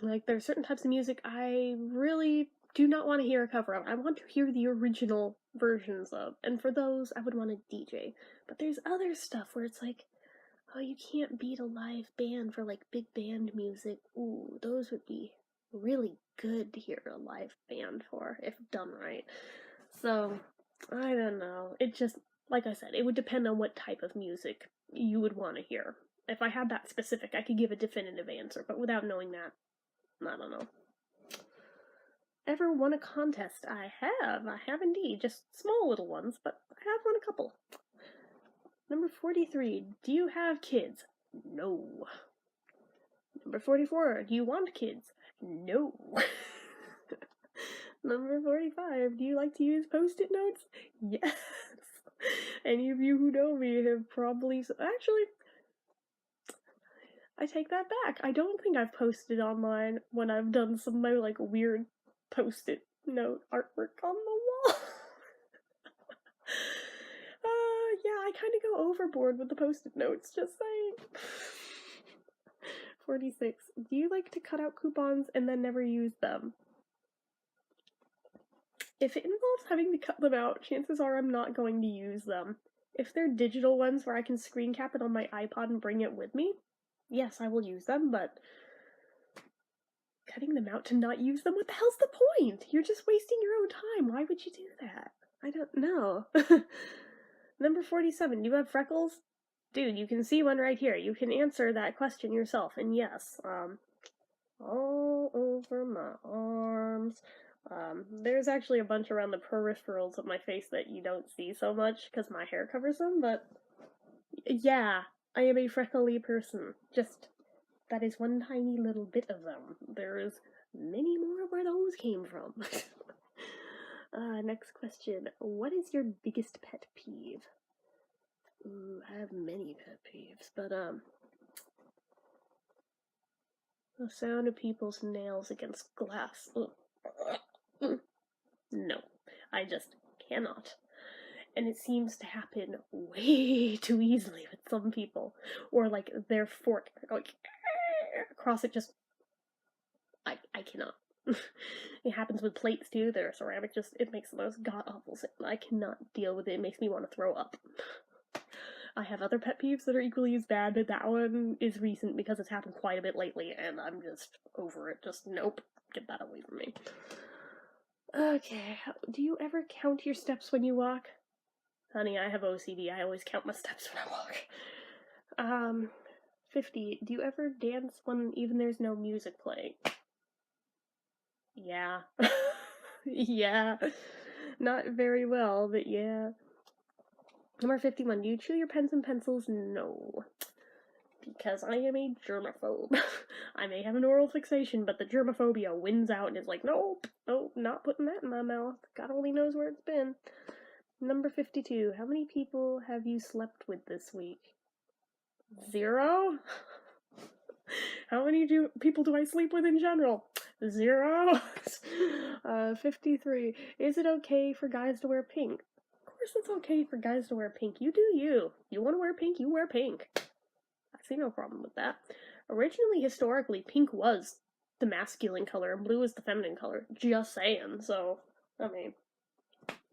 Like, there are certain types of music I really do not want to hear a cover of. I want to hear the original versions of, and for those, I would want a DJ. But there's other stuff where it's like, oh, you can't beat a live band for, like, big band music. Ooh, those would be really good to hear a live band for, if done right. So, I don't know. It just, like I said, it would depend on what type of music you would want to hear. If I had that specific, I could give a definitive answer, but without knowing that, I don't know. Ever won a contest? I have indeed. Just small little ones, but I have won a couple. Number 43, do you have kids? No. Number 44, do you want kids? No. Number 45, do you like to use post-it notes? Yes. Any of you who know me have probably... Actually, I take that back. I don't think I've posted online when I've done some of my, like, weird post-it note artwork on the wall. Yeah, I kind of go overboard with the post-it notes, just saying. 46. Do you like to cut out coupons and then never use them? If it involves having to cut them out, chances are I'm not going to use them. If they're digital ones where I can screen cap it on my iPod and bring it with me, yes, I will use them, but cutting them out to not use them, what the hell's the point? You're just wasting your own time. Why would you do that? I don't know. Number 47, do you have freckles? Dude, you can see one right here. You can answer that question yourself, and yes, all over my arms. There's actually a bunch around the peripherals of my face that you don't see so much because my hair covers them, but yeah, I am a freckly person. Just, that is one tiny little bit of them. There's many more where those came from. Next question. What is your biggest pet peeve? Ooh, I have many pet peeves, but, the sound of people's nails against glass. No, I just cannot. And it seems to happen way too easily with some people. Or, like, their fork, like, across it just... I cannot. It happens with plates, too. They're ceramic, just, it makes the most god-awful sound. I cannot deal with it. It makes me want to throw up. I have other pet peeves that are equally as bad, but that one is recent because it's happened quite a bit lately, and I'm just over it. Just, nope. Get that away from me. Okay, do you ever count your steps when you walk? Honey, I have OCD. I always count my steps when I walk. 50. Do you ever dance when even there's no music playing? Yeah. Yeah. Not very well, but yeah. Number 51. Do you chew your pens and pencils? No. Because I am a germaphobe. I may have an oral fixation, but the germophobia wins out and is like, nope, not putting that in my mouth. God only knows where it's been. Number 52. How many people have you slept with this week? 0? How many people do I sleep with in general? 0. 53. Is it okay for guys to wear pink? Of course it's okay for guys to wear pink. You do you. You want to wear pink, you wear pink. I see no problem with that. Originally, historically, pink was the masculine color and blue is the feminine color. Just saying. So, I mean,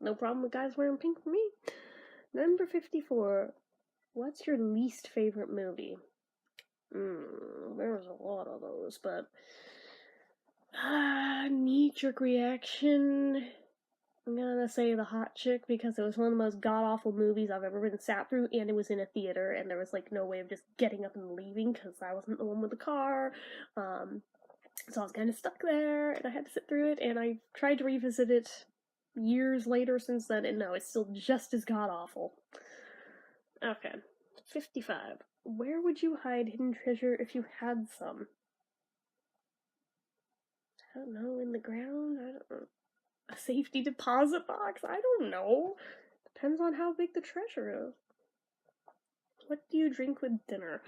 no problem with guys wearing pink for me. Number 54. What's your least favorite movie? There's a lot of those, but... knee-jerk reaction... I'm gonna say The Hot Chick because it was one of the most god-awful movies I've ever been sat through, and it was in a theater, and there was, like, no way of just getting up and leaving because I wasn't the one with the car. So I was kind of stuck there, and I had to sit through it, and I tried to revisit it years later since then, and no, it's still just as god-awful. Okay. 55. Where would you hide hidden treasure if you had some? I don't know, in the ground? I don't know. A safety deposit box? I don't know. Depends on how big the treasure is. What do you drink with dinner?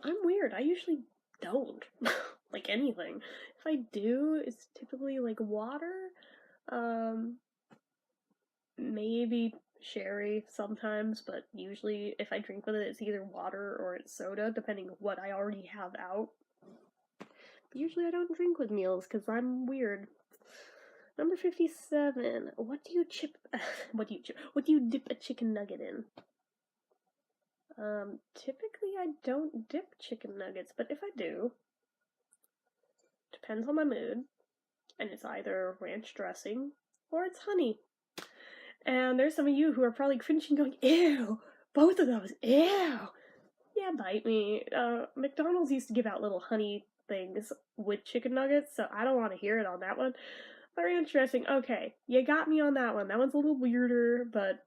I'm weird. I usually don't. Like anything. If I do, it's typically like water. Maybe sherry sometimes, but usually if I drink with it, it's either water or it's soda, depending on what I already have out. Usually I don't drink with meals because I'm weird. Number 57. What do you dip a chicken nugget in? Typically I don't dip chicken nuggets, but if I do, depends on my mood, and it's either ranch dressing or it's honey. And there's some of you who are probably cringing going, ew, both of those, ew. Yeah, bite me. McDonald's used to give out little honey things with chicken nuggets, so I don't want to hear it on that one. Very interesting. Okay, you got me on that one. That one's a little weirder, but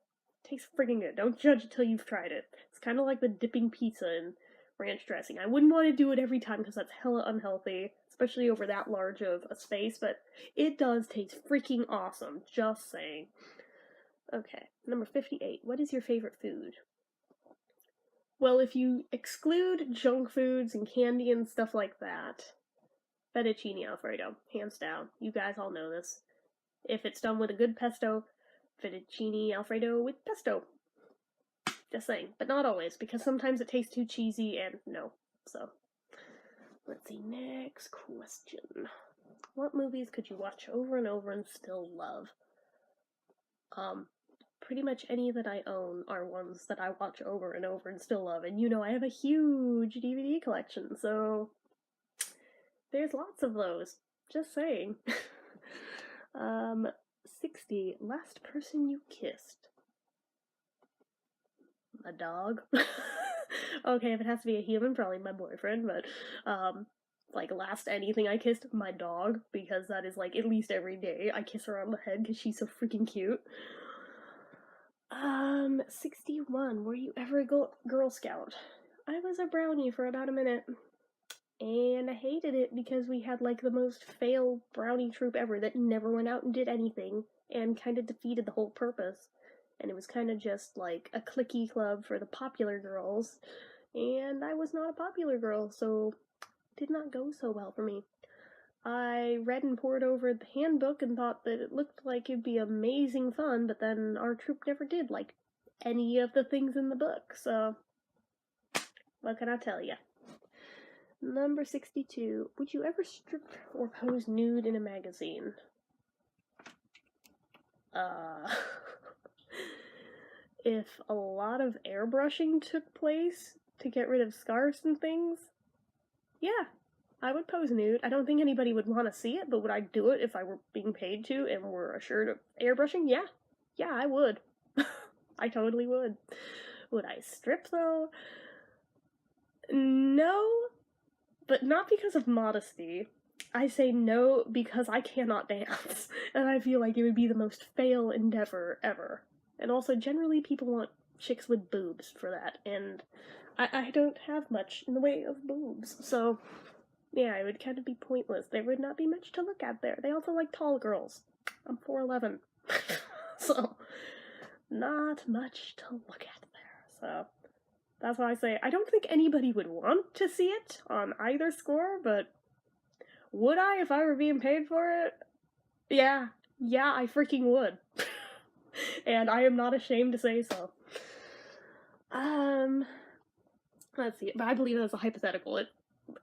tastes freaking good. Don't judge until you've tried it. It's kind of like the dipping pizza in ranch dressing. I wouldn't want to do it every time because that's hella unhealthy, especially over that large of a space, but it does taste freaking awesome. Just saying. Okay, number 58. What is your favorite food? Well, if you exclude junk foods and candy and stuff like that, fettuccine alfredo, hands down. You guys all know this. If it's done with a good pesto, fettuccine alfredo with pesto. Just saying, but not always, because sometimes it tastes too cheesy and no. So, let's see, next question. What movies could you watch over and over and still love? Pretty much any that I own are ones that I watch over and over and still love. And you know I have a huge DVD collection, so there's lots of those. Just saying. 60. Last person you kissed. A dog. Okay, if it has to be a human, probably my boyfriend, but, like, last anything I kissed, my dog, because that is, like, at least every day I kiss her on the head because she's so freaking cute. 61. Were you ever a Girl Scout? I was a brownie for about a minute. And I hated it because we had, like, the most failed brownie troop ever that never went out and did anything, and kind of defeated the whole purpose. And it was kind of just, like, a cliquey club for the popular girls, and I was not a popular girl, so it did not go so well for me. I read and pored over the handbook and thought that it looked like it'd be amazing fun, but then our troop never did, like, any of the things in the book, so what can I tell ya? Number 62. Would you ever strip or pose nude in a magazine? If a lot of airbrushing took place to get rid of scars and things, yeah, I would pose nude. I don't think anybody would want to see it, but would I do it if I were being paid to and were assured of airbrushing? Yeah. Yeah, I would. I totally would. Would I strip, though? No, but not because of modesty. I say no because I cannot dance, and I feel like it would be the most fail endeavor ever. And also, generally, people want chicks with boobs for that, and I don't have much in the way of boobs, so yeah, it would kind of be pointless. There would not be much to look at there. They also like tall girls. I'm 4'11", so not much to look at there, so that's why I say I don't think anybody would want to see it on either score, but would I if I were being paid for it? Yeah, I freaking would. And I am not ashamed to say so. Let's see, but I believe that's a hypothetical.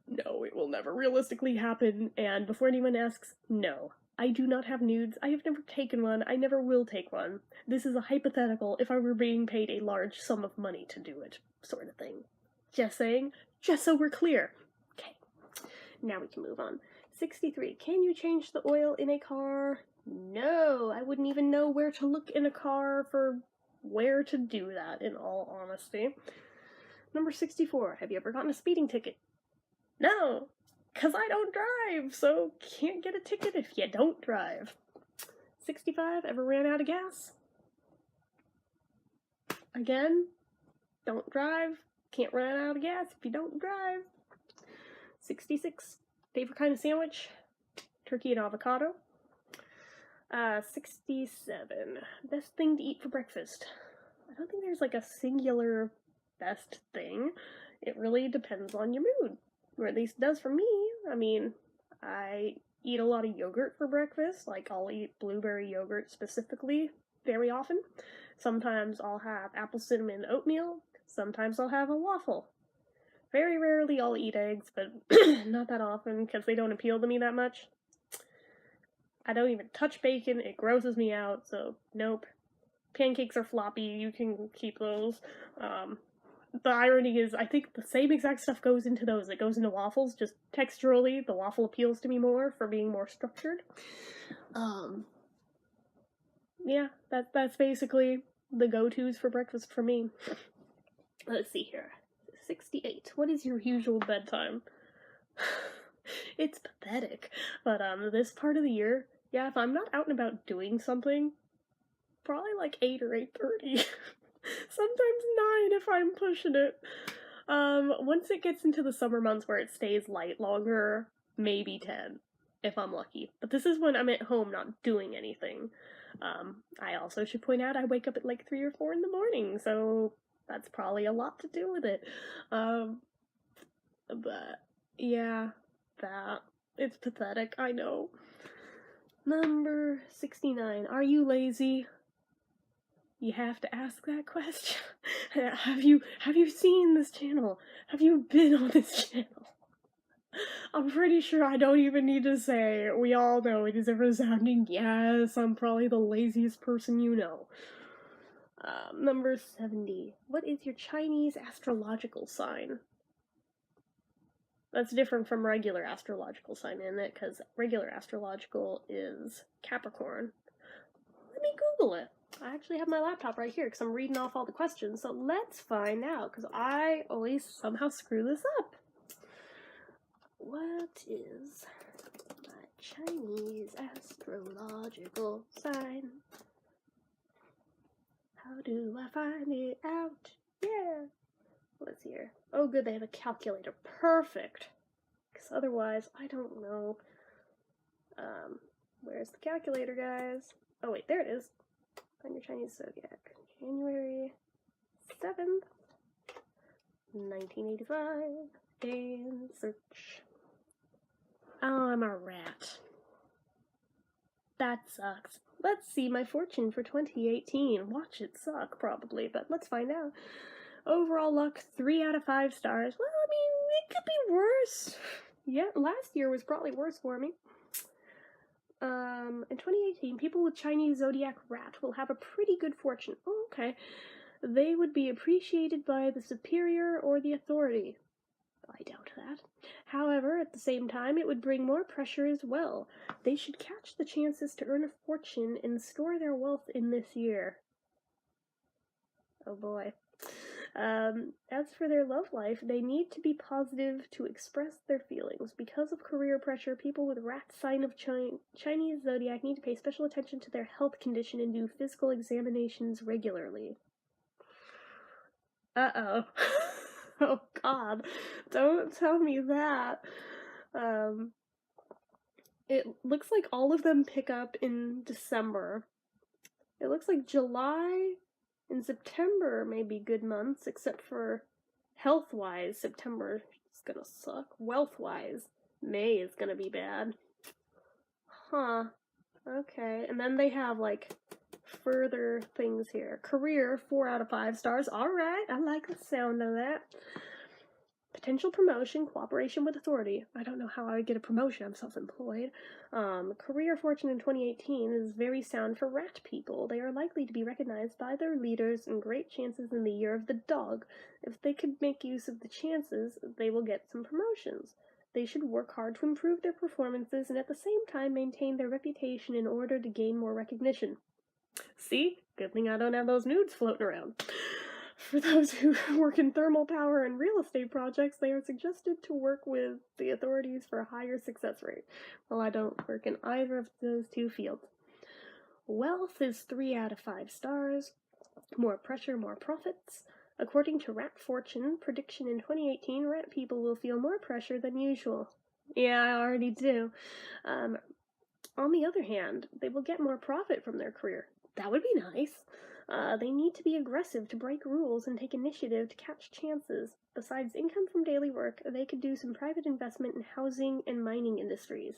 No, it will never realistically happen, and before anyone asks, no. I do not have nudes, I have never taken one, I never will take one. This is a hypothetical if I were being paid a large sum of money to do it, sort of thing. Just saying, just so we're clear. Okay, now we can move on. 63. Can you change the oil in a car? No, I wouldn't even know where to look in a car for where to do that, in all honesty. Number 64. Have you ever gotten a speeding ticket? No, because I don't drive, so can't get a ticket if you don't drive. 65. Ever ran out of gas? Again, don't drive, can't run out of gas if you don't drive. 66. Favorite kind of sandwich? Turkey and avocado. 67. Best thing to eat for breakfast? I don't think there's like a singular best thing. It really depends on your mood. Or at least it does for me. I mean, I eat a lot of yogurt for breakfast. Like, I'll eat blueberry yogurt specifically very often. Sometimes I'll have apple cinnamon oatmeal. Sometimes I'll have a waffle. Very rarely I'll eat eggs, but not that often because they don't appeal to me that much. I don't even touch bacon, it grosses me out, so nope. Pancakes are floppy, you can keep those. The irony is, I think the same exact stuff goes into those. It goes into waffles, just texturally, the waffle appeals to me more for being more structured. Yeah, that's basically the go-tos for breakfast for me. Let's see here. 68. What is your usual bedtime? It's pathetic. But this part of the year, yeah, if I'm not out and about doing something, probably like 8 or 8:30. Sometimes 9 if I'm pushing it. Once it gets into the summer months where it stays light longer, maybe 10 if I'm lucky. But this is when I'm at home not doing anything. I also should point out I wake up at like 3 or 4 in the morning, so that's probably a lot to do with it. But yeah, that. It's pathetic, I know. Number 69. Are you lazy? You have to ask that question. Have you seen this channel? Have you been on this channel? I'm pretty sure I don't even need to say, we all know it is a resounding yes, I'm probably the laziest person you know. Number 70. What is your Chinese astrological sign? That's different from regular astrological sign, isn't it? Because regular astrological is Capricorn. Let me Google it. I actually have my laptop right here because I'm reading off all the questions, so let's find out, because I always somehow screw this up. What is my Chinese astrological sign? How do I find it out? Yeah! Let's see here. Oh good, they have a calculator. Perfect! Because otherwise, I don't know. Where's the calculator, guys? Oh wait, there it is. Find your Chinese zodiac. January 7th, 1985. And search. Oh, I'm a rat. That sucks. Let's see my fortune for 2018. Watch it suck, probably, but let's find out. Overall luck, 3 out of 5 stars. Well, I mean, it could be worse. Yeah, last year was probably worse for me. In 2018, people with Chinese zodiac rat will have a pretty good fortune. Oh, okay. They would be appreciated by the superior or the authority. I doubt that. However, at the same time, it would bring more pressure as well. They should catch the chances to earn a fortune and store their wealth in this year. Oh boy. As for their love life, they need to be positive to express their feelings. Because of career pressure, people with rat sign of Chinese zodiac need to pay special attention to their health condition and do physical examinations regularly. Uh-oh. Oh god, don't tell me that. It looks like all of them pick up in December. It looks like July and September may be good months, except for health-wise, September is gonna suck. Wealth-wise, May is gonna be bad. Huh. Okay, and then they have, like, further things here. Career, 4 out of 5 stars. Alright, I like the sound of that. Potential promotion, cooperation with authority. I don't know how I would get a promotion, I'm self-employed. Career fortune in 2018 is very sound for rat people. They are likely to be recognized by their leaders and great chances in the year of the dog. If they could make use of the chances, they will get some promotions. They should work hard to improve their performances and at the same time maintain their reputation in order to gain more recognition. See? Good thing I don't have those nudes floating around. For those who work in thermal power and real estate projects, they are suggested to work with the authorities for a higher success rate. Well, I don't work in either of those two fields. Wealth is 3 out of 5 stars. More pressure, more profits. According to Rat Fortune, prediction in 2018, rat people will feel more pressure than usual. Yeah, I already do. On the other hand, they will get more profit from their career. That would be nice. They need to be aggressive to break rules and take initiative to catch chances. Besides income from daily work, they could do some private investment in housing and mining industries.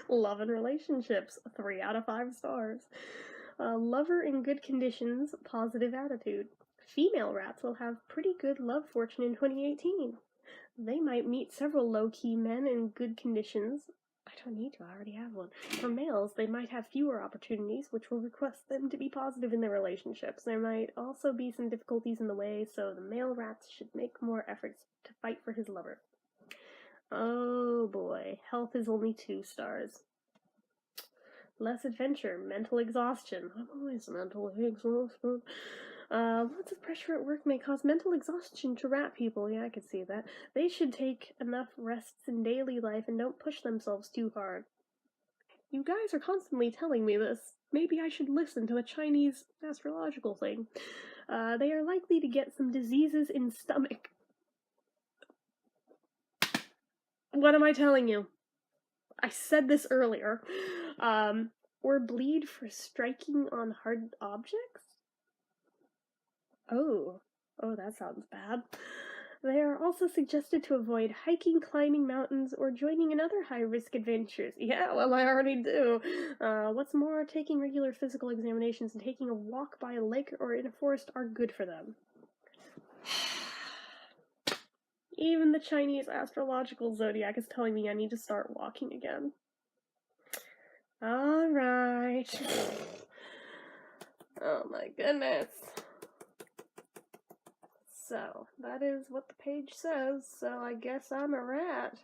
Love and relationships, 3 out of 5 stars. Lover in good conditions, positive attitude. Female rats will have pretty good love fortune in 2018. They might meet several low-key men in good conditions. I don't need to, I already have one. For males, they might have fewer opportunities, which will request them to be positive in their relationships. There might also be some difficulties in the way, so the male rats should make more efforts to fight for his lover. Oh boy, health is only 2 stars. Less adventure, mental exhaustion. I'm always mentally exhausted. Lots of pressure at work may cause mental exhaustion to rat people. Yeah, I could see that. They should take enough rests in daily life and don't push themselves too hard. You guys are constantly telling me this. Maybe I should listen to the Chinese astrological thing. They are likely to get some diseases in stomach. What am I telling you? I said this earlier. Or bleed for striking on hard objects? Oh, that sounds bad. They are also suggested to avoid hiking, climbing mountains, or joining in other high-risk adventures. Yeah, well, I already do. What's more, taking regular physical examinations and taking a walk by a lake or in a forest are good for them. Even the Chinese astrological zodiac is telling me I need to start walking again. Alright. Oh my goodness. So, that is what the page says, so I guess I'm a rat.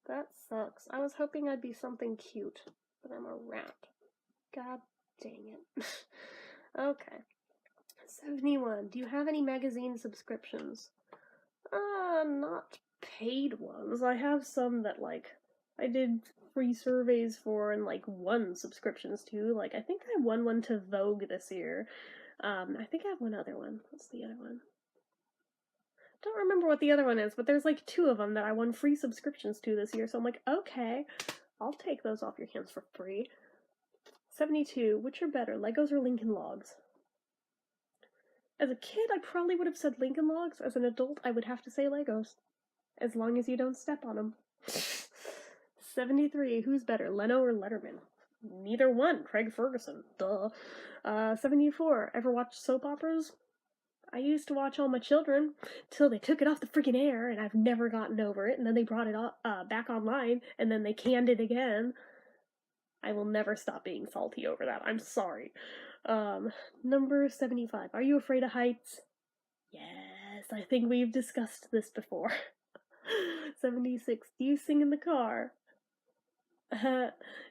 That sucks. I was hoping I'd be something cute, but I'm a rat. God dang it. Okay. 71. Do you have any magazine subscriptions? Not paid ones. I have some that, I did free surveys for and, won subscriptions to. I think I won one to Vogue this year. I think I have one other one. What's the other one? Don't remember what the other one is, but there's 2 of them that I won free subscriptions to this year, so I'm like, okay, I'll take those off your hands for free. 72. Which are better, Legos or Lincoln Logs? As a kid, I probably would have said Lincoln Logs. As an adult, I would have to say Legos. As long as you don't step on them. 73. Who's better, Leno or Letterman? Neither one. Craig Ferguson. Duh. 74. Ever watch soap operas? I used to watch All My Children till they took it off the freaking air, and I've never gotten over it. And then they brought it back online, and then they canned it again. I will never stop being salty over that. I'm sorry. Number 75. Are you afraid of heights? Yes, I think we've discussed this before. 76. Do you sing in the car?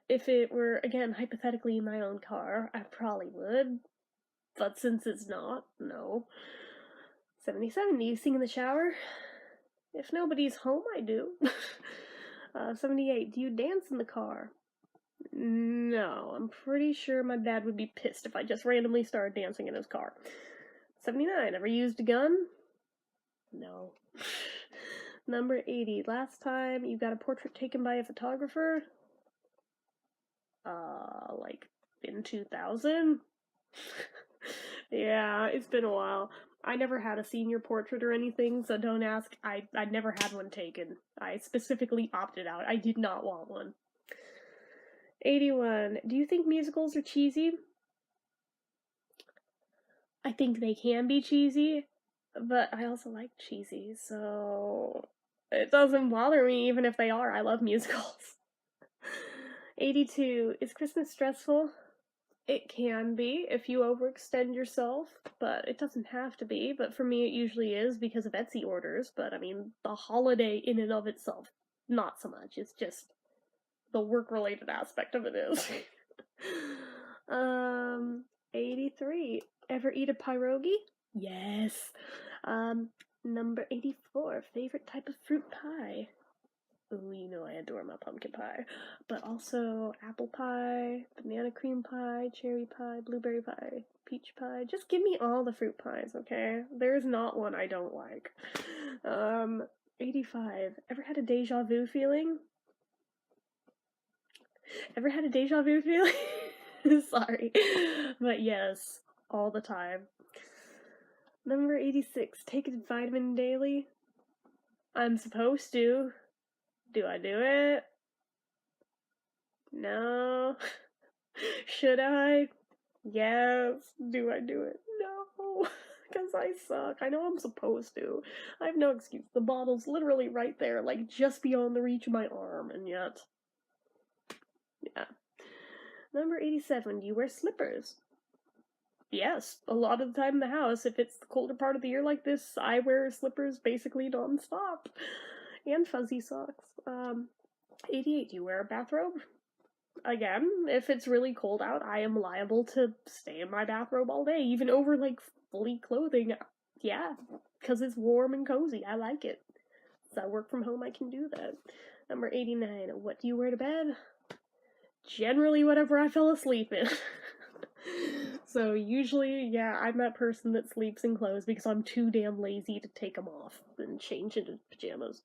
If it were, again, hypothetically my own car, I probably would. But since it's not, no. 77. Do you sing in the shower? If nobody's home, I do. 78. Do you dance in the car? No, I'm pretty sure my dad would be pissed if I just randomly started dancing in his car. 79. Ever used a gun? No. Number 80. Last time you got a portrait taken by a photographer? In 2000? Yeah, it's been a while. I never had a senior portrait or anything, so don't ask. I never had one taken. I specifically opted out. I did not want one. 81. Do you think musicals are cheesy? I think they can be cheesy, but I also like cheesy, so it doesn't bother me even if they are. I love musicals. 82. Is Christmas stressful? It can be if you overextend yourself, but it doesn't have to be. But for me, it usually is because of Etsy orders. But I mean, the holiday in and of itself, not so much. It's just the work-related aspect of it is. 83. Ever eat a pierogi? Yes. Number 84. Favorite type of fruit pie? Ooh, you know I adore my pumpkin pie. But also apple pie, banana cream pie, cherry pie, blueberry pie, peach pie. Just give me all the fruit pies, okay? There's not one I don't like. 85. Ever had a deja vu feeling? Ever had a deja vu feeling? Sorry. But yes, all the time. Number 86. Take a vitamin daily? I'm supposed to. Do I do it? No. Should I? Yes. Do I do it? No. Because I suck. I know I'm supposed to. I have no excuse. The bottle's literally right there, like just beyond the reach of my arm, and yet. Yeah. Number 87. Do you wear slippers? Yes, a lot of the time in the house. If it's the colder part of the year like this, I wear slippers basically non-stop. And fuzzy socks. 88. Do you wear a bathrobe? Again, if it's really cold out, I am liable to stay in my bathrobe all day, even over, like, fully clothing. Yeah, because it's warm and cozy. I like it. So I work from home, I can do that. Number 89. What do you wear to bed? Generally whatever I fell asleep in. So usually, yeah, I'm that person that sleeps in clothes because I'm too damn lazy to take them off and change into pajamas.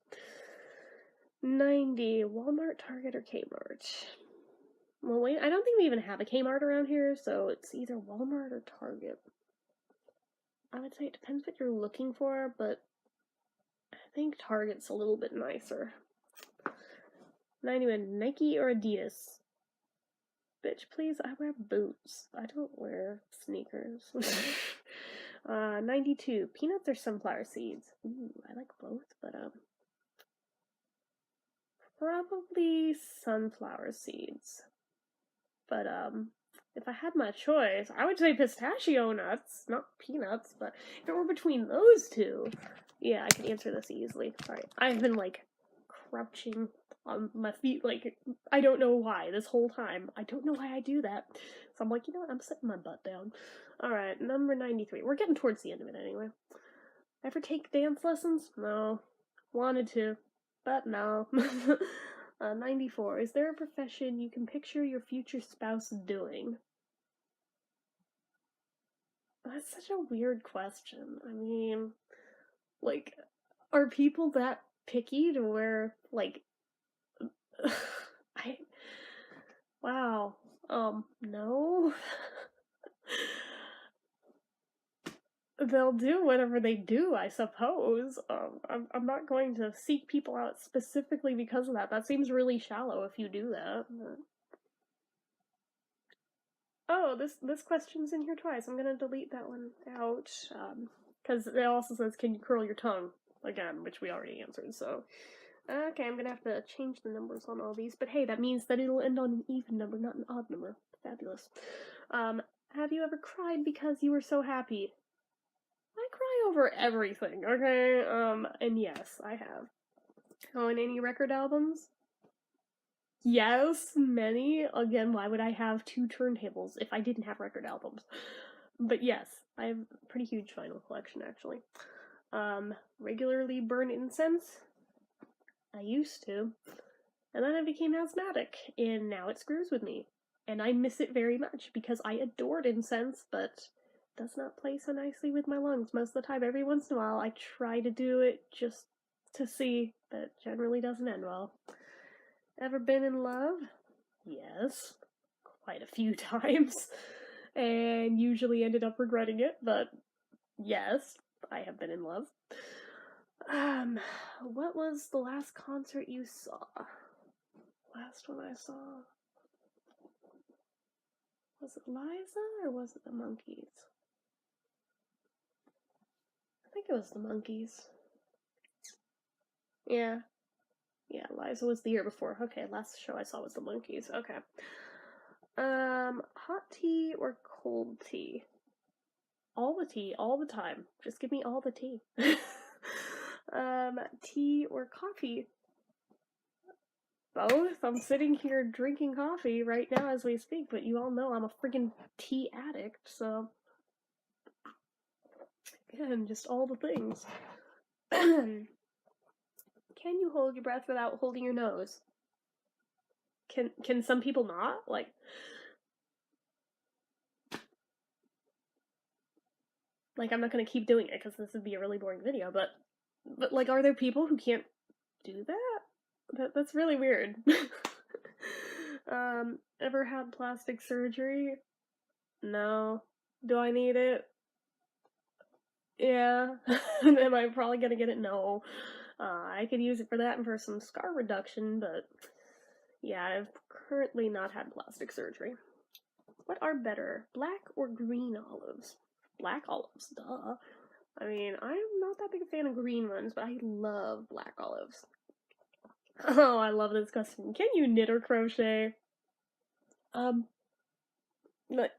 90. Walmart, Target, or Kmart? Well, wait, I don't think we even have a Kmart around here, so it's either Walmart or Target. I would say it depends what you're looking for, but I think Target's a little bit nicer. 91. Nike or Adidas? Bitch, please, I wear boots. I don't wear sneakers. 92. Peanuts or sunflower seeds? Ooh, I like both, but, probably sunflower seeds. But, if I had my choice, I would say pistachio nuts, not peanuts, but if it were between those two, yeah, I could answer this easily. Sorry, I've been, like, crouching on my feet, like, I don't know why, this whole time. I don't know why I do that. So I'm like, you know what, I'm sitting my butt down. Alright, number 93. We're getting towards the end of it anyway. Ever take dance lessons? No. Wanted to, but no. 94. Is there a profession you can picture your future spouse doing? That's such a weird question. I mean, like, are people that picky to wear, like, I, wow, no. They'll do whatever they do, I suppose. I'm not going to seek people out specifically because of that. That seems really shallow if you do that. Oh, this question's in here twice. I'm gonna delete that one out, because it also says, can you curl your tongue? Again, which we already answered, so. Okay, I'm gonna have to change the numbers on all these, but hey, that means that it'll end on an even number, not an odd number. Fabulous. Have you ever cried because you were so happy? I cry over everything, okay? And yes, I have. Oh, and any record albums? Yes, many. Again, why would I have 2 turntables if I didn't have record albums? But yes, I have a pretty huge vinyl collection, actually. Regularly burn incense? I used to. And then I became asthmatic, and now it screws with me. And I miss it very much, because I adored incense, but it does not play so nicely with my lungs most of the time. Every once in a while, I try to do it just to see, but generally doesn't end well. Ever been in love? Yes. Quite a few times. And usually ended up regretting it, but yes, I have been in love. What was the last concert you saw? Last one I saw. Was it Liza or was it the Monkees? I think it was the Monkees. Yeah. Yeah, Liza was the year before. Okay, last show I saw was the Monkees. Okay. Hot tea or cold tea? All the tea, all the time. Just give me all the tea. Tea or coffee? Both. I'm sitting here drinking coffee right now as we speak, but you all know I'm a friggin' tea addict, so. Again, just all the things. Can you hold your breath without holding your nose? Can some people not? Like I'm not gonna keep doing it because this would be a really boring video, but like, are there people who can't do that? That's really weird. Ever had plastic surgery? No. Do I need it? Yeah. Am I probably gonna get it? No. I could use it for that and for some scar reduction, but yeah, I've currently not had plastic surgery. What are better, black or green olives? Black olives, duh. I mean, I'm not that big a fan of green ones, but I love black olives. Oh, I love this question. Can you knit or crochet? But,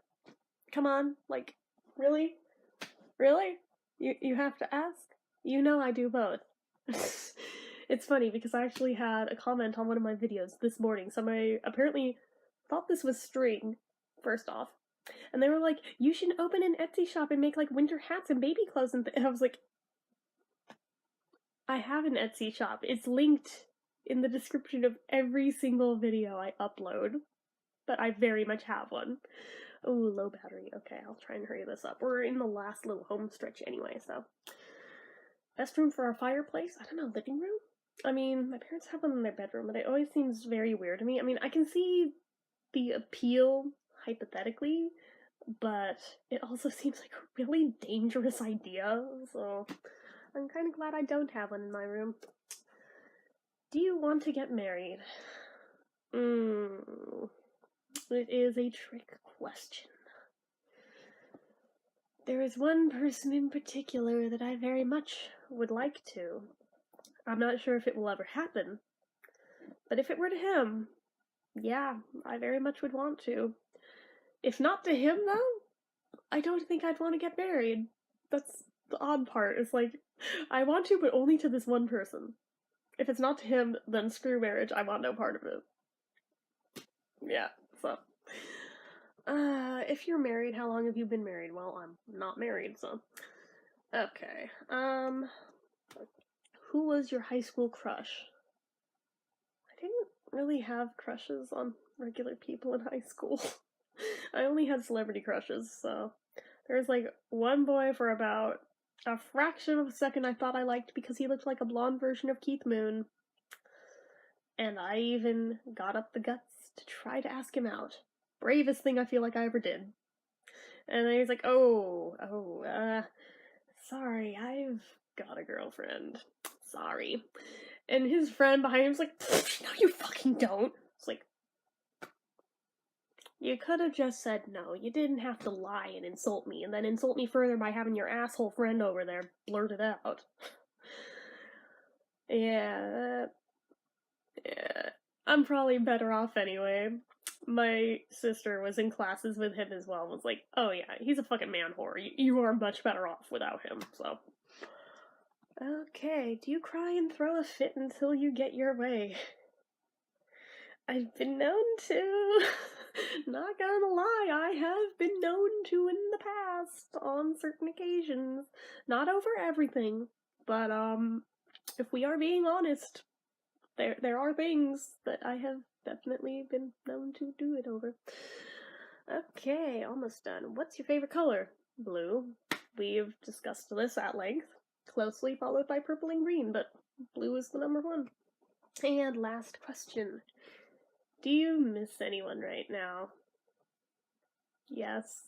come on, like, really? Really? You have to ask? You know I do both. It's funny because I actually had a comment on one of my videos this morning. Somebody apparently thought this was string, first off. And they were like, you should open an Etsy shop and make like winter hats and baby clothes and I was like, I have an Etsy shop. It's linked in the description of every single video I upload. But I very much have one. Oh, low battery. Okay, I'll try and hurry this up. We're in the last little home stretch anyway, so. Best room for our fireplace? I don't know, living room? I mean, my parents have one in their bedroom, but it always seems very weird to me. I mean, I can see the appeal, hypothetically, but it also seems like a really dangerous idea, so I'm kind of glad I don't have one in my room. Do you want to get married? It is a trick question. There is one person in particular that I very much would like to. I'm not sure if it will ever happen, but if it were to him, yeah, I very much would want to. If not to him, though, I don't think I'd want to get married. That's the odd part. It's like, I want to, but only to this one person. If it's not to him, then screw marriage. I want no part of it. Yeah, so. If you're married, how long have you been married? Well, I'm not married, so. Okay, who was your high school crush? I didn't really have crushes on regular people in high school. I only had celebrity crushes, so. There was like one boy for about a fraction of a second I thought I liked because he looked like a blonde version of Keith Moon. And I even got up the guts to try to ask him out. Bravest thing I feel like I ever did. And then he was like, sorry, I've got a girlfriend. Sorry. And his friend behind him was like, no, you fucking don't. It's like, you could have just said no. You didn't have to lie and insult me, and then insult me further by having your asshole friend over there blurt it out. Yeah. I'm probably better off anyway. My sister was in classes with him as well and was like, oh yeah, he's a fucking man whore. You are much better off without him, so. Okay, do you cry and throw a fit until you get your way? I've been known to. Not gonna lie, I have been known to in the past on certain occasions. Not over everything, but if we are being honest, there are things that I have definitely been known to do it over. Okay, almost done. What's your favorite color? Blue. We've discussed this at length, closely followed by purple and green, but blue is the number one. And last question. Do you miss anyone right now? Yes.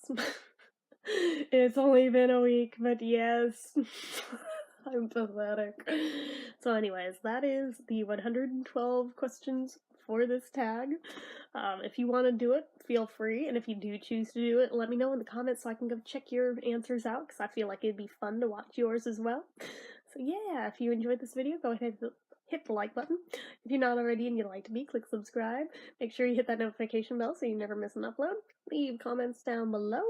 It's only been a week, but yes. I'm pathetic. So anyways, that is the 112 questions for this tag. If you want to do it, feel free, and if you do choose to do it, let me know in the comments so I can go check your answers out, because I feel like it'd be fun to watch yours as well. So yeah, if you enjoyed this video, go ahead and hit the like button. If you're not already and you'd like to be, click subscribe. Make sure you hit that notification bell so you never miss an upload. Leave comments down below.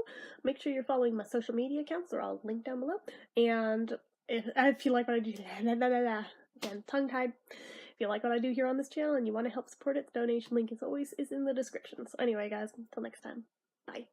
Make sure you're following my social media accounts. They're all linked down below. And if you like what I do, again, tongue-tied. If you like what I do here on this channel and you want to help support it, the donation link, as always, is in the description. So anyway, guys, until next time, bye.